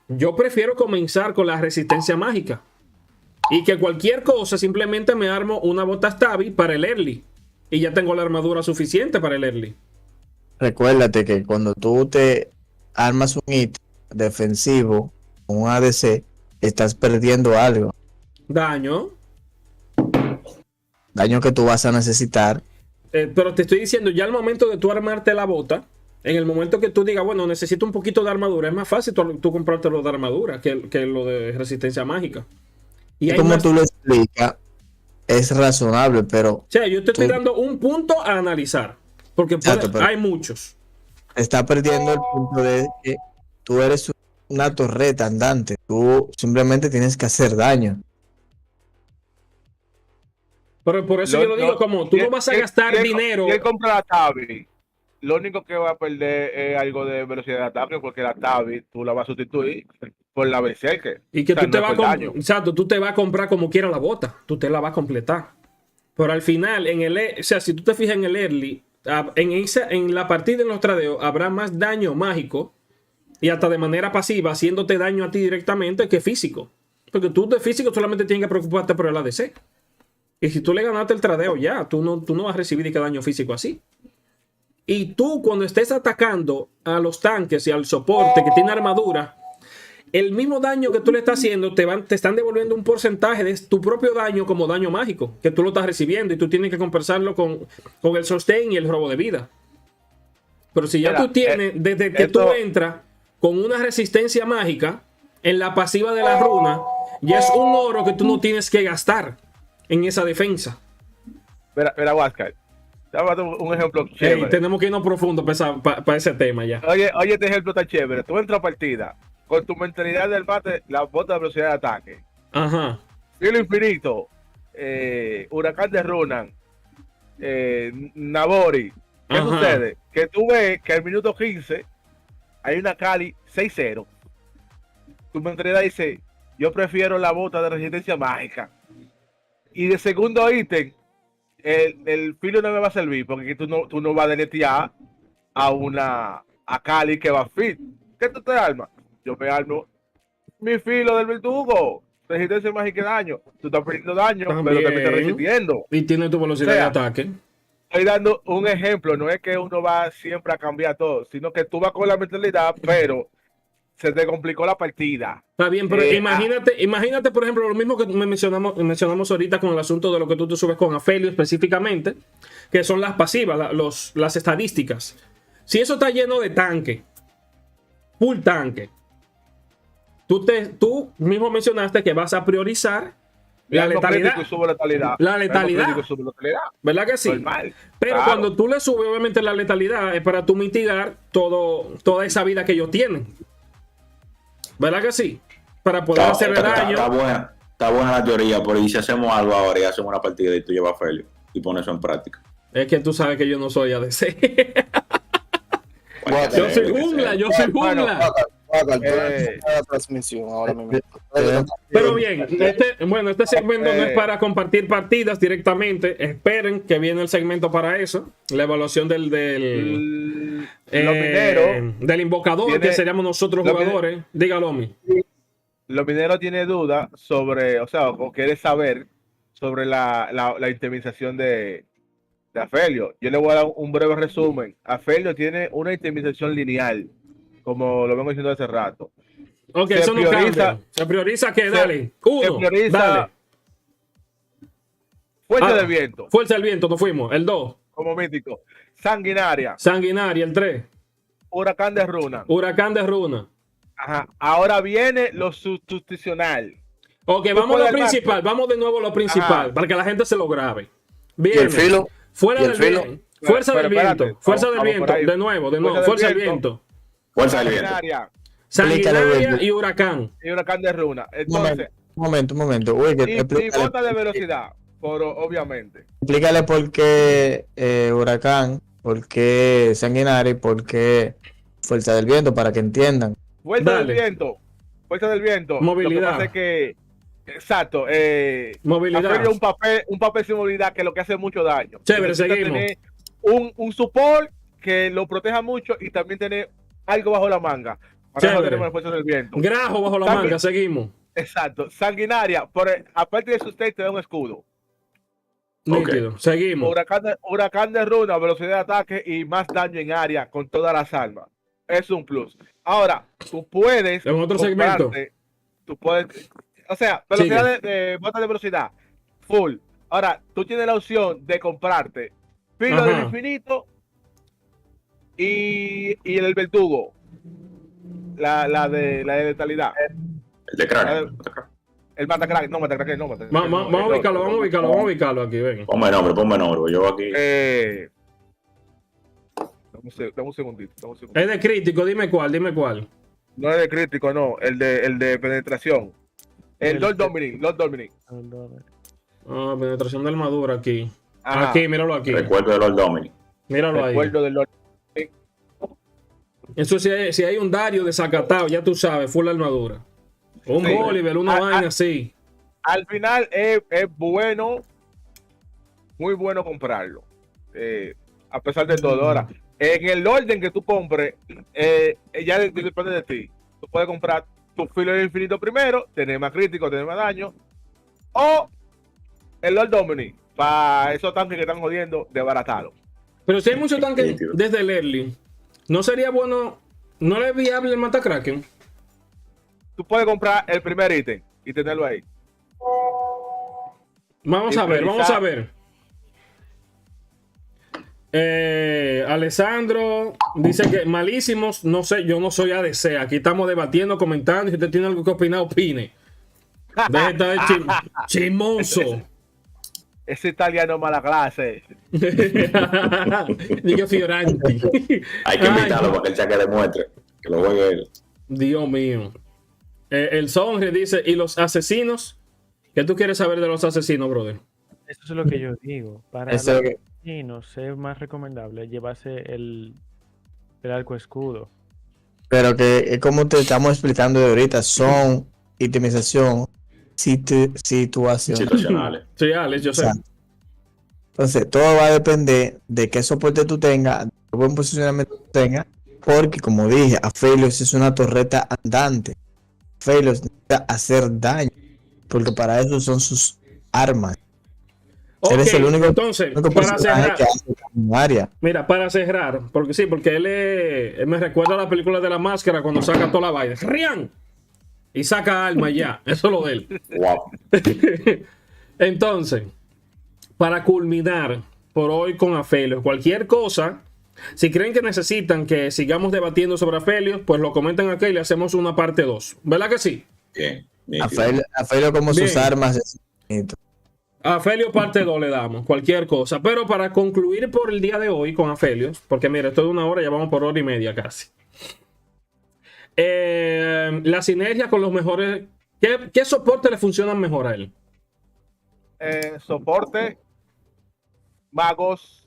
Speaker 6: yo prefiero comenzar con la resistencia mágica. Y que cualquier cosa simplemente me armo una bota stabi para el early. Y ya tengo la armadura suficiente para el early.
Speaker 3: recuérdate que cuando tú te armas un ítem defensivo, un ADC, estás perdiendo algo.
Speaker 6: Daño.
Speaker 3: Daño que tú vas a necesitar.
Speaker 6: Pero te estoy diciendo, ya al momento de tú armarte la bota, en el momento que tú digas, bueno, necesito un poquito de armadura, es más fácil tú comprártelo de armadura que lo de resistencia mágica.
Speaker 3: Y como tú lo explicas, es razonable, pero...
Speaker 6: O sea, yo te estoy dando un punto a analizar. Porque hay muchos.
Speaker 3: Está perdiendo el punto de que tú eres una torreta andante. Tú simplemente tienes que hacer daño.
Speaker 6: Pero por eso yo lo digo, como tú no vas a gastar dinero.
Speaker 5: Si él compra la Tabi, lo único que va a perder es algo de velocidad de ataque, porque la Tabi tú la vas a sustituir por la Berserker.
Speaker 6: Y que tú te vas exacto, tú te vas a comprar como quiera la bota. Tú te la vas a completar. Pero al final, o sea, si tú te fijas en el early, en la partida en los tradeos, habrá más daño mágico y hasta de manera pasiva, haciéndote daño a ti directamente que físico. Porque tú de físico solamente tienes que preocuparte por el ADC. Y si tú le ganaste el tradeo ya, tú no vas a recibir ni que daño físico así. Y tú cuando estés atacando a los tanques y al soporte que tiene armadura, el mismo daño que tú le estás haciendo te están devolviendo un porcentaje de tu propio daño como daño mágico, que tú lo estás recibiendo y tú tienes que compensarlo con el sustain y el robo de vida. Pero si ya tú tienes, desde que tú entras con una resistencia mágica, en la pasiva de la runa, ya es un oro que tú no tienes que gastar en esa defensa.
Speaker 5: Mira, Huáscar, te voy a dar un ejemplo chévere.
Speaker 6: Hey, tenemos que irnos profundo para ese tema ya.
Speaker 5: Oye, este ejemplo está chévere. Tú entras a partida con tu mentalidad del bate, la bota de velocidad de ataque.
Speaker 6: Ajá.
Speaker 5: Filo infinito, huracán de Runan, Nabori. ¿Qué
Speaker 6: Ajá.
Speaker 5: sucede? Que tú ves que al minuto 15 hay una Cali 6-0. Tu mentalidad dice, yo prefiero la bota de resistencia mágica. Y de segundo ítem, el filo no me va a servir porque aquí tú no vas a deletear a Cali que va fit. ¿Qué tú te armas? Yo me armo mi filo del verdugo. Resistencia mágica y daño. Tú estás perdiendo daño,
Speaker 6: También.
Speaker 5: pero también estás resistiendo.
Speaker 6: Y tiene tu velocidad de ataque.
Speaker 5: Estoy dando un ejemplo. No es que uno va siempre a cambiar todo, sino que tú vas con la mentalidad, pero se te complicó la partida.
Speaker 6: Está bien, pero imagínate, por ejemplo, lo mismo que mencionamos ahorita con el asunto de lo que tú te subes con Afelio específicamente, que son las pasivas, las estadísticas. Si eso está lleno de tanque, full tanque, tú mismo mencionaste que vas a priorizar la letalidad. La letalidad. ¿Verdad que sí?
Speaker 5: Normal.
Speaker 6: Pero
Speaker 5: Claro.
Speaker 6: cuando tú le subes, obviamente, la letalidad es para tú mitigar toda esa vida que ellos tienen. ¿Verdad que sí? Para poder hacerle daño.
Speaker 7: Está buena la teoría, pero ¿y si hacemos algo ahora y hacemos una partida y tú llevas a Felio y pones eso en práctica?
Speaker 6: Es que tú sabes que yo no soy ADC. Yo soy jungla.
Speaker 1: La transmisión ahora mismo.
Speaker 6: Pero bien, este segmento no es para compartir partidas directamente. Esperen que viene el segmento para eso. La evaluación del invocador, que seríamos nosotros jugadores. Dígalo, Omi.
Speaker 5: Los mineros tienen dudas sobre, o quiere saber sobre la itemización de Afelio. Yo le voy a dar un breve resumen. Afelio tiene una itemización lineal, como lo vengo diciendo hace rato.
Speaker 6: Ok, eso no cambia. Se prioriza que dale.
Speaker 5: Se prioriza
Speaker 6: dale.
Speaker 5: Fuerza del viento.
Speaker 6: Fuerza del viento, nos fuimos. El 2.
Speaker 5: Como mítico. Sanguinaria.
Speaker 6: El 3.
Speaker 5: Huracán de Runa. Ajá. Ahora viene lo sustitucional.
Speaker 6: Ok, vamos a lo principal. Vamos de nuevo a lo principal. Para que la gente se lo grabe. Bien.
Speaker 1: El filo.
Speaker 6: Fuera del viento. Fuerza del viento. Fuerza del viento. De nuevo. Fuerza del viento.
Speaker 7: Fuerza del viento.
Speaker 6: Sanguinaria y huracán.
Speaker 5: Y huracán de Runa. Entonces.
Speaker 3: Un momento. Uy,
Speaker 5: Y bota de velocidad. Obviamente.
Speaker 3: Explícale por qué huracán, por qué sanguinaria y por qué fuerza del viento, para que entiendan.
Speaker 5: Fuerza del viento.
Speaker 6: Movilidad.
Speaker 5: Lo que pasa es que, exacto.
Speaker 6: Movilidad.
Speaker 5: Un papel sin movilidad que lo que hace mucho daño.
Speaker 6: Chévere,
Speaker 5: Necesita
Speaker 6: seguimos.
Speaker 5: tener un support que lo proteja mucho y también tener algo bajo la manga. Para eso tenemos la fuerza del viento.
Speaker 6: Grajo bajo la manga, seguimos.
Speaker 5: Exacto. Sanguinaria, aparte de su state, te da un escudo.
Speaker 6: Nítido.
Speaker 7: Okay.
Speaker 6: Seguimos.
Speaker 5: Huracán de Runa, velocidad de ataque y más daño en área con todas las armas. Es un plus. Ahora, tú puedes.
Speaker 6: En otro segmento.
Speaker 5: Tú puedes. O sea, velocidad de bota de velocidad. Full. Ahora, tú tienes la opción de comprarte filo del infinito y el verdugo. La de letalidad.
Speaker 7: El de crack.
Speaker 5: El matacrack, no.
Speaker 6: Vamos a ubicarlo aquí, ven.
Speaker 7: Ponme nombre. Yo aquí.
Speaker 5: Dame un segundito.
Speaker 6: Es de crítico, dime cuál.
Speaker 5: No es de crítico, no. El de penetración. El Lord Dominic.
Speaker 6: Penetración de armadura aquí.
Speaker 5: Ajá.
Speaker 6: Aquí, míralo aquí.
Speaker 7: Recuerdo de Lord Dominic.
Speaker 6: Míralo ahí.
Speaker 5: Recuerdo del Lord.
Speaker 6: Eso si hay un Dario desacatado, ya tú sabes, full armadura. Un Bolívar, una vaina así.
Speaker 5: Al final es bueno, muy bueno comprarlo. A pesar de todo. Ahora, en el orden que tú compres, ya depende de ti. Tú puedes comprar tu filo del infinito primero, tener más crítico, tener más daño. O el Lord Dominic, para esos tanques que están jodiendo, desbaratarlo.
Speaker 6: Pero si hay muchos tanques desde el early, ¿no sería bueno, no es viable el Matakraken?
Speaker 5: Tú puedes comprar el primer ítem y tenerlo ahí.
Speaker 6: Vamos a ver. Alessandro dice que malísimos. No sé, yo no soy ADC. Aquí estamos debatiendo, comentando. Si usted tiene algo que opinar, opine. Deje de estar chismoso.
Speaker 5: Ese italiano mala clase.
Speaker 6: Diga Fioranti.
Speaker 7: Hay que invitarlo para que él saque demuestre. Que lo juegue él.
Speaker 6: Dios mío. El Sonre dice, ¿y los asesinos? ¿Qué tú quieres saber de los asesinos, brother?
Speaker 2: Eso es lo que yo digo. Para
Speaker 3: Eso
Speaker 2: los
Speaker 3: es lo que-
Speaker 2: asesinos es más recomendable llevarse el arco escudo.
Speaker 3: Pero que es como te estamos explicando de ahorita, son itemización situación.
Speaker 7: Situacionales.
Speaker 6: Sí, Alex, yo sé.
Speaker 3: Exacto. Entonces, todo va a depender de qué soporte tú tengas, de qué buen posicionamiento tú tengas, porque como dije, Aphelios es una torreta andante. Aphelios necesita hacer daño, porque para eso son sus armas. Eres el único
Speaker 6: entonces, para
Speaker 3: personaje
Speaker 6: cerrar,
Speaker 3: que hace daño en área.
Speaker 6: mira, para cerrar, porque sí, porque él me recuerda a la película de la máscara cuando saca toda la vaina. ¡Rian! Y saca alma ya. Eso es lo de él.
Speaker 7: Wow.
Speaker 6: Entonces, para culminar por hoy con Aphelios, cualquier cosa, si creen que necesitan que sigamos debatiendo sobre Aphelios, pues lo comentan aquí y le hacemos una parte 2. ¿Verdad que sí?
Speaker 7: Bien.
Speaker 3: Aphelios como sus
Speaker 6: Bien.
Speaker 3: armas es bonito.
Speaker 6: A Aphelios parte 2 le damos, cualquier cosa. Pero para concluir por el día de hoy con Aphelios, porque mira, esto de una hora, ya vamos por hora y media casi. La sinergia con los mejores. ¿Qué soporte le funcionan mejor a él?
Speaker 5: Soporte, magos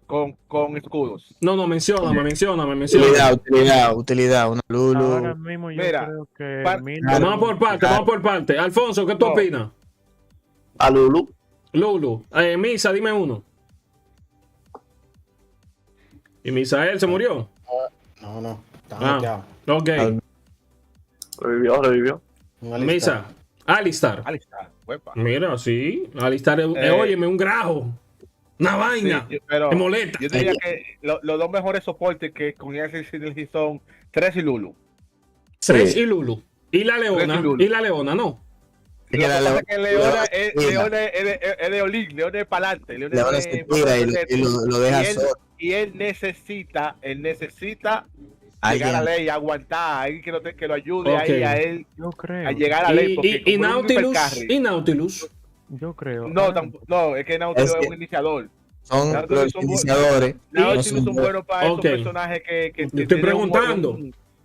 Speaker 5: con escudos.
Speaker 6: No, mencióname.
Speaker 3: Utilidad, una Lulu.
Speaker 2: Ahora mismo yo
Speaker 5: Mira,
Speaker 2: creo que
Speaker 6: Vamos por parte. Alfonso, ¿qué tú
Speaker 5: No.
Speaker 6: opinas?
Speaker 1: A Lulu.
Speaker 6: Lulu, Misa, dime uno. ¿Y Misael se murió?
Speaker 9: No. Está
Speaker 6: Ah,
Speaker 9: noqueado.
Speaker 6: ok.
Speaker 1: Revivió.
Speaker 9: Un Alistar.
Speaker 6: Misa, Alistar.
Speaker 5: Alistar, huepa.
Speaker 6: Mira, sí. Alistar, óyeme, un grajo. Una vaina.
Speaker 5: Sí, pero
Speaker 6: Me molesta.
Speaker 5: yo diría que los dos mejores soportes que con ese Synergy son 3 y Lulu.
Speaker 6: 3 y Lulu. Y la leona.
Speaker 5: Tres y Lulu.
Speaker 6: Y la leona, no.
Speaker 3: Es
Speaker 5: Lo
Speaker 3: que
Speaker 5: que
Speaker 3: la
Speaker 5: pasa es que Leona
Speaker 3: Leona
Speaker 5: es de Olin, Leona es para adelante.
Speaker 3: Leona se tira y lo deja solo.
Speaker 5: Y él necesita
Speaker 3: Alguien.
Speaker 5: llegar a ley, aguantar, alguien que lo ayude
Speaker 6: Ok.
Speaker 5: ahí a él
Speaker 2: yo creo.
Speaker 5: a llegar a ley. Porque
Speaker 6: Y
Speaker 5: como es un
Speaker 6: Nautilus.
Speaker 5: hipercarry-
Speaker 6: Y Nautilus.
Speaker 2: Yo creo.
Speaker 5: No, es que Nautilus
Speaker 3: Es
Speaker 5: es
Speaker 3: que-
Speaker 5: un iniciador.
Speaker 3: Son
Speaker 5: Nautilus
Speaker 3: los
Speaker 5: son bu-
Speaker 3: iniciadores.
Speaker 5: Nautilus
Speaker 3: son
Speaker 5: son buenos para
Speaker 6: Ok.
Speaker 5: esos personajes que
Speaker 6: Yo estoy
Speaker 5: tienen
Speaker 6: preguntando.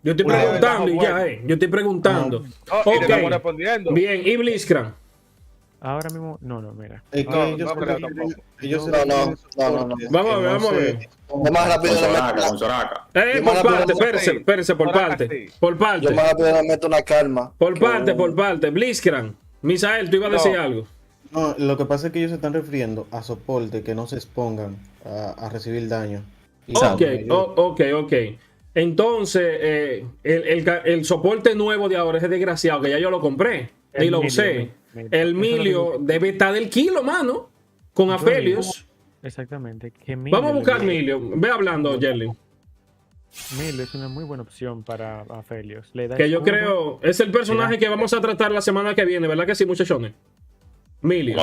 Speaker 6: Yo estoy
Speaker 5: una
Speaker 6: preguntando y
Speaker 5: ventaja
Speaker 6: ya,
Speaker 5: buena.
Speaker 6: Yo estoy preguntando.
Speaker 5: No, y te
Speaker 6: Ok.
Speaker 5: estamos respondiendo.
Speaker 6: Bien, y Blitzcrank.
Speaker 2: Ahora mismo, no, mira.
Speaker 9: Es que
Speaker 5: No,
Speaker 9: ellos
Speaker 5: no
Speaker 9: se
Speaker 5: creo
Speaker 9: refieren-
Speaker 5: tampoco.
Speaker 9: ellos se
Speaker 3: No,
Speaker 9: refieren
Speaker 3: no,
Speaker 9: a soportes
Speaker 3: no.
Speaker 9: que
Speaker 6: Vamos a ver, vamos a
Speaker 9: se-
Speaker 6: ver.
Speaker 1: Yo más rápido
Speaker 7: Con
Speaker 1: le meto
Speaker 7: Soraka,
Speaker 1: una,
Speaker 7: con Soraka.
Speaker 6: Por
Speaker 1: más
Speaker 6: parte,
Speaker 1: rápido-
Speaker 6: espérese, por
Speaker 5: Soraka
Speaker 6: parte.
Speaker 5: sí.
Speaker 6: Por
Speaker 1: yo
Speaker 6: parte.
Speaker 1: más rápido le meto una calma.
Speaker 6: Por parte. Blitzcrank. Misael, tú ibas a decir
Speaker 5: No.
Speaker 6: algo.
Speaker 9: No, lo que pasa es que ellos se están refiriendo a soporte que no se expongan a recibir daño. Y
Speaker 6: Ok,
Speaker 9: ellos-
Speaker 6: ok. Entonces, el soporte nuevo de ahora es desgraciado, que ya yo lo compré.
Speaker 2: El
Speaker 6: Y lo
Speaker 2: Milio,
Speaker 6: usé.
Speaker 2: Milio.
Speaker 6: El
Speaker 2: Eso es lo que
Speaker 6: Milio
Speaker 2: yo-
Speaker 6: debe estar del kilo, mano. Con
Speaker 2: Yo
Speaker 6: Aphelios.
Speaker 2: Exactamente. Que
Speaker 6: Vamos a buscar Milio. Ve hablando, Jelly.
Speaker 2: Milio es una muy buena opción para Aphelios. Le da
Speaker 6: Que yo
Speaker 2: escudo.
Speaker 6: creo es el personaje que vamos a tratar la semana que viene, ¿verdad que sí, muchachones? Milio.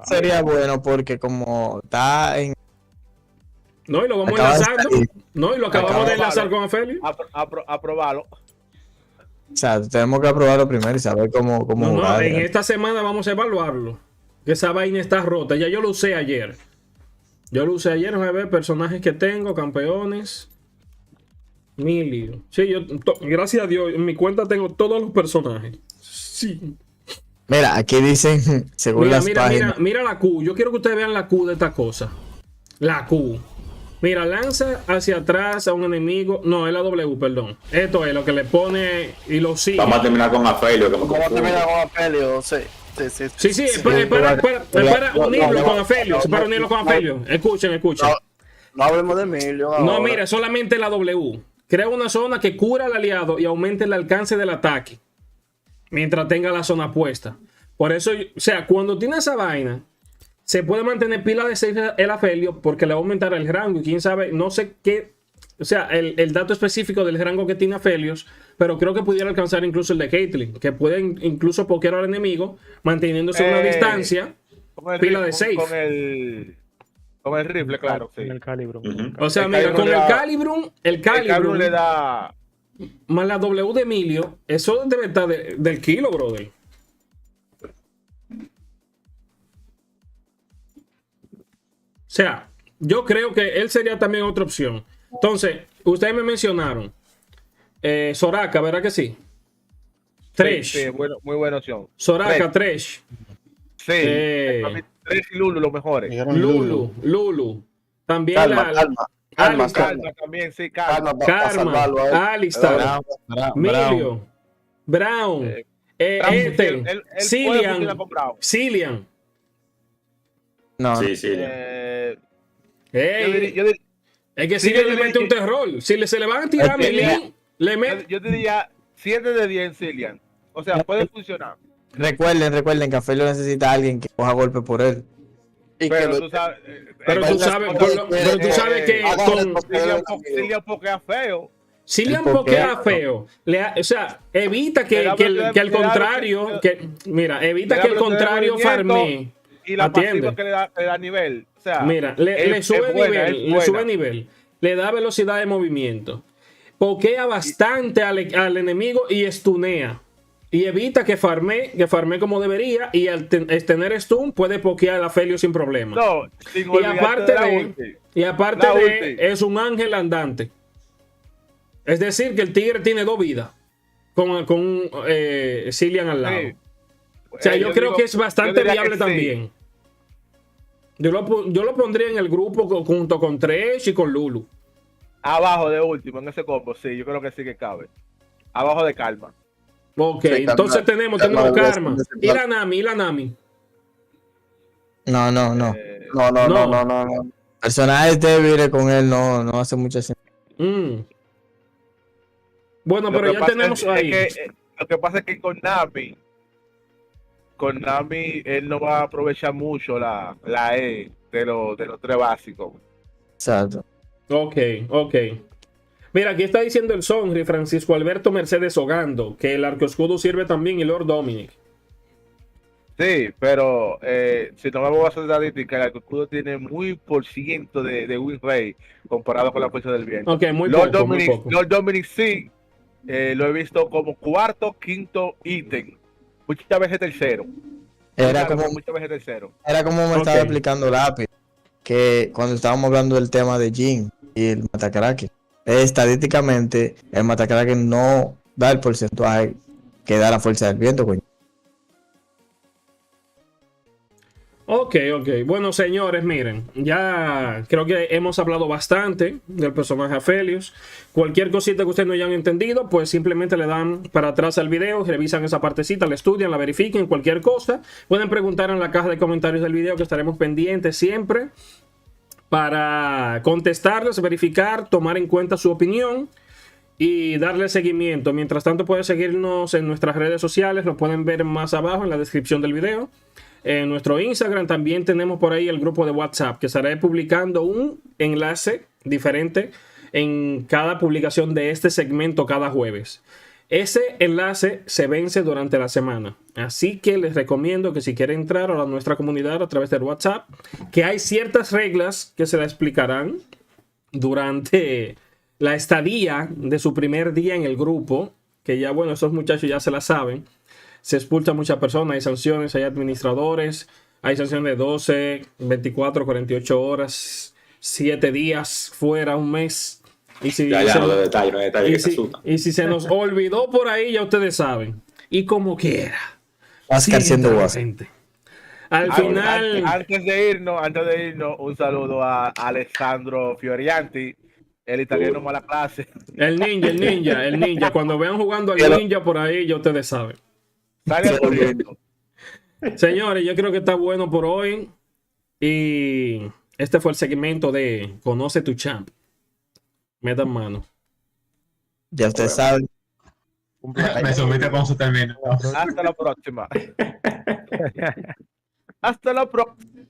Speaker 3: Sería bueno porque como está en...
Speaker 6: No, y lo vamos
Speaker 3: Acaba de
Speaker 6: enlazando.
Speaker 3: salir.
Speaker 6: No, y lo acabamos
Speaker 3: Acaba
Speaker 6: de
Speaker 3: de
Speaker 6: enlazar con Aphelios.
Speaker 5: Aprobarlo.
Speaker 3: O sea, tenemos que aprobarlo primero y saber cómo
Speaker 6: No,
Speaker 3: jugar.
Speaker 6: en esta semana vamos a evaluarlo. Que esa vaina está rota. Ya yo lo usé ayer. Déjame ver personajes que tengo, campeones. Milio. Sí, gracias a Dios, en mi cuenta tengo todos los personajes. Sí.
Speaker 3: Mira, aquí dicen, según
Speaker 6: Mira,
Speaker 3: las páginas...
Speaker 6: mira la Q. Yo quiero que ustedes vean la Q de esta cosa. La Q. Mira, lanza hacia atrás a un enemigo. No, es la W, perdón. Esto es lo que le pone y lo sigue.
Speaker 7: Vamos a terminar con Aphelios, que me
Speaker 1: ¿Cómo
Speaker 7: confundo.
Speaker 1: termina con Apelio? Sí.
Speaker 6: Sí, espera unirlo con Aphelios. Para unirlo con Aphelios. Escuchen.
Speaker 1: No hablemos de Emilio.
Speaker 6: No,
Speaker 1: ahora.
Speaker 6: mira, solamente la W. Crea una zona que cura al aliado y aumente el alcance del ataque. Mientras tenga la zona puesta. Por eso, o sea, cuando tiene esa vaina, se puede mantener pila de 6 el Aphelios porque le va a aumentar el rango. Y quién sabe, no sé qué. O sea, el dato específico del rango que tiene Aphelios, pero creo que pudiera alcanzar incluso el de Caitlyn, que puede incluso pokear al enemigo, manteniéndose a una distancia.
Speaker 5: Con el
Speaker 6: Pila
Speaker 5: ritmo,
Speaker 6: de safe.
Speaker 5: Con el rifle, claro, sí.
Speaker 2: En el Calibrum.
Speaker 7: Ujú.
Speaker 6: O sea,
Speaker 5: El
Speaker 6: mira,
Speaker 5: Calibrum
Speaker 6: con
Speaker 5: le
Speaker 6: el
Speaker 5: da-
Speaker 6: Calibrum,
Speaker 5: El Calibrum le da.
Speaker 6: más la W de Emilio, eso debe estar del kilo, brother. O sea, yo creo que él sería también otra opción. Entonces, ustedes me mencionaron Soraka, ¿verdad que sí? Tresh.
Speaker 5: Sí, muy buena opción.
Speaker 6: Soraka, Tresh.
Speaker 5: Sí. Para mí, Tresh y Lulu los mejores.
Speaker 9: Dijeron
Speaker 6: Lulu. También
Speaker 1: Calma, calma. Calma,
Speaker 6: Alistar.
Speaker 1: calma.
Speaker 5: También, sí, calma.
Speaker 1: Calma, para salvarlo a él.
Speaker 6: Alistar, Milio, Brown,
Speaker 5: Brown
Speaker 6: Ether,
Speaker 5: él puede funcionar con Brown.
Speaker 6: Cillian.
Speaker 3: No,
Speaker 7: Sí, sí.
Speaker 6: Ey,
Speaker 5: Yo diría-
Speaker 6: es que
Speaker 5: sí,
Speaker 6: Cillian
Speaker 5: yo
Speaker 6: le
Speaker 5: diría-
Speaker 6: mete un terror. Si se le van a tirar a Melin, le mete.
Speaker 5: yo diría 7 de 10 en Cillian. O sea, puede funcionar.
Speaker 3: recuerden que a Félix necesita a alguien que coja golpe por él.
Speaker 1: Y que
Speaker 5: Pero
Speaker 1: lo-
Speaker 5: tú sabes.
Speaker 6: Pero tú sabes, pero tú sabes que con
Speaker 5: Cillian pokea feo.
Speaker 6: Cillian
Speaker 3: El
Speaker 6: pokea
Speaker 3: pokeo.
Speaker 6: feo. O sea, evita
Speaker 5: Le
Speaker 6: que
Speaker 5: da
Speaker 6: el contrario,
Speaker 5: le
Speaker 6: evita
Speaker 5: da
Speaker 6: que el
Speaker 5: velocidad de
Speaker 6: contrario
Speaker 5: movimiento
Speaker 6: farmee.
Speaker 5: Y la
Speaker 6: Atiende.
Speaker 5: pasiva que le da nivel. O sea,
Speaker 6: Mira, le sube
Speaker 5: buena,
Speaker 6: nivel,
Speaker 5: es
Speaker 6: le
Speaker 5: buena.
Speaker 6: sube nivel, le da velocidad de movimiento, pokea bastante al enemigo y stunea. Y evita que farmee como debería. Y al tener stun, puede pokear a Felio sin problema.
Speaker 5: No, sin
Speaker 6: y
Speaker 5: olvidarte
Speaker 6: aparte
Speaker 5: de la
Speaker 6: de,
Speaker 5: ulti.
Speaker 6: y aparte
Speaker 5: La
Speaker 6: de
Speaker 5: ulti.
Speaker 6: es un ángel andante. Es decir, que el tigre tiene 2 vidas con Cillian al lado.
Speaker 5: Sí.
Speaker 6: O sea, yo creo
Speaker 5: digo-
Speaker 6: que es
Speaker 5: yo
Speaker 6: bastante
Speaker 5: diría que
Speaker 6: viable
Speaker 5: sí.
Speaker 6: también. Yo lo pondría en el grupo junto con Tresh y con Lulu.
Speaker 5: Abajo de último, en ese combo, sí, yo creo que sí que cabe. Abajo de Calma.
Speaker 6: Ok,
Speaker 1: Sí,
Speaker 6: entonces
Speaker 1: Karma.
Speaker 6: tenemos
Speaker 1: Karma
Speaker 6: Karma.
Speaker 1: debe ser
Speaker 6: Y la Nami.
Speaker 3: No.
Speaker 1: No, no.
Speaker 3: Personajes débiles con él no hace mucho sentido.
Speaker 6: Bueno,
Speaker 5: Lo
Speaker 6: pero
Speaker 5: que
Speaker 6: ya
Speaker 5: pasa
Speaker 6: tenemos
Speaker 5: es
Speaker 6: ahí.
Speaker 5: que, lo que pasa es que con Nami, él no va a aprovechar mucho la E de los 3 básicos.
Speaker 3: Exacto.
Speaker 6: Ok. Mira, aquí está diciendo el Sonri, Francisco Alberto Mercedes Ogando, que el arco escudo sirve también y Lord Dominic.
Speaker 5: Sí, pero si no vamos a hacer estadística, el escudo tiene muy por ciento de win rate comparado con la fuerza del viento.
Speaker 6: Ok, muy
Speaker 5: Lord
Speaker 6: poco.
Speaker 5: Lord Dominic sí, lo he visto como cuarto, quinto ítem. Muchas veces tercero. Muchas veces tercero.
Speaker 3: Era como me estaba explicando Lápiz, que cuando estábamos hablando del tema de Jin y el Matakrake, estadísticamente el Matakrake no da el porcentaje que da la fuerza del viento, coño.
Speaker 6: Ok. Bueno, señores, miren, ya creo que hemos hablado bastante del personaje Aphelios. Cualquier cosita que ustedes no hayan entendido, pues simplemente le dan para atrás al video, revisan esa partecita, la estudian, la verifiquen, cualquier cosa. Pueden preguntar en la caja de comentarios del video, que estaremos pendientes siempre para contestarles, verificar, tomar en cuenta su opinión y darle seguimiento. Mientras tanto, pueden seguirnos en nuestras redes sociales, lo pueden ver más abajo en la descripción del video. En nuestro Instagram también tenemos por ahí el grupo de WhatsApp, que estaré publicando un enlace diferente en cada publicación de este segmento cada jueves. Ese enlace se vence durante la semana, así que les recomiendo que si quieren entrar a nuestra comunidad a través del WhatsApp, que hay ciertas reglas que se la explicarán durante la estadía de su primer día en el grupo, que ya bueno, esos muchachos ya se la saben. Se expulsa a muchas personas, hay sanciones, hay administradores, hay sanciones de 12, 24, 48 horas, 7 días fuera, un mes. Y si,
Speaker 7: Ya, no de detalle,
Speaker 6: y si se nos olvidó por ahí, ya ustedes saben. Y como quiera.
Speaker 3: Oscar siendo guaso.
Speaker 6: Al final.
Speaker 5: Antes de irnos, un saludo a Alessandro Fiorianti, el italiano mala clase.
Speaker 6: El ninja. Cuando vean jugando al ninja por ahí, ya ustedes saben. Señores, yo creo que está bueno por hoy. Y este fue el segmento de Conoce tu Champ. Metan mano.
Speaker 3: Ya ustedes saben.
Speaker 8: Me somete con su término.
Speaker 5: Hasta la próxima. Hasta la próxima.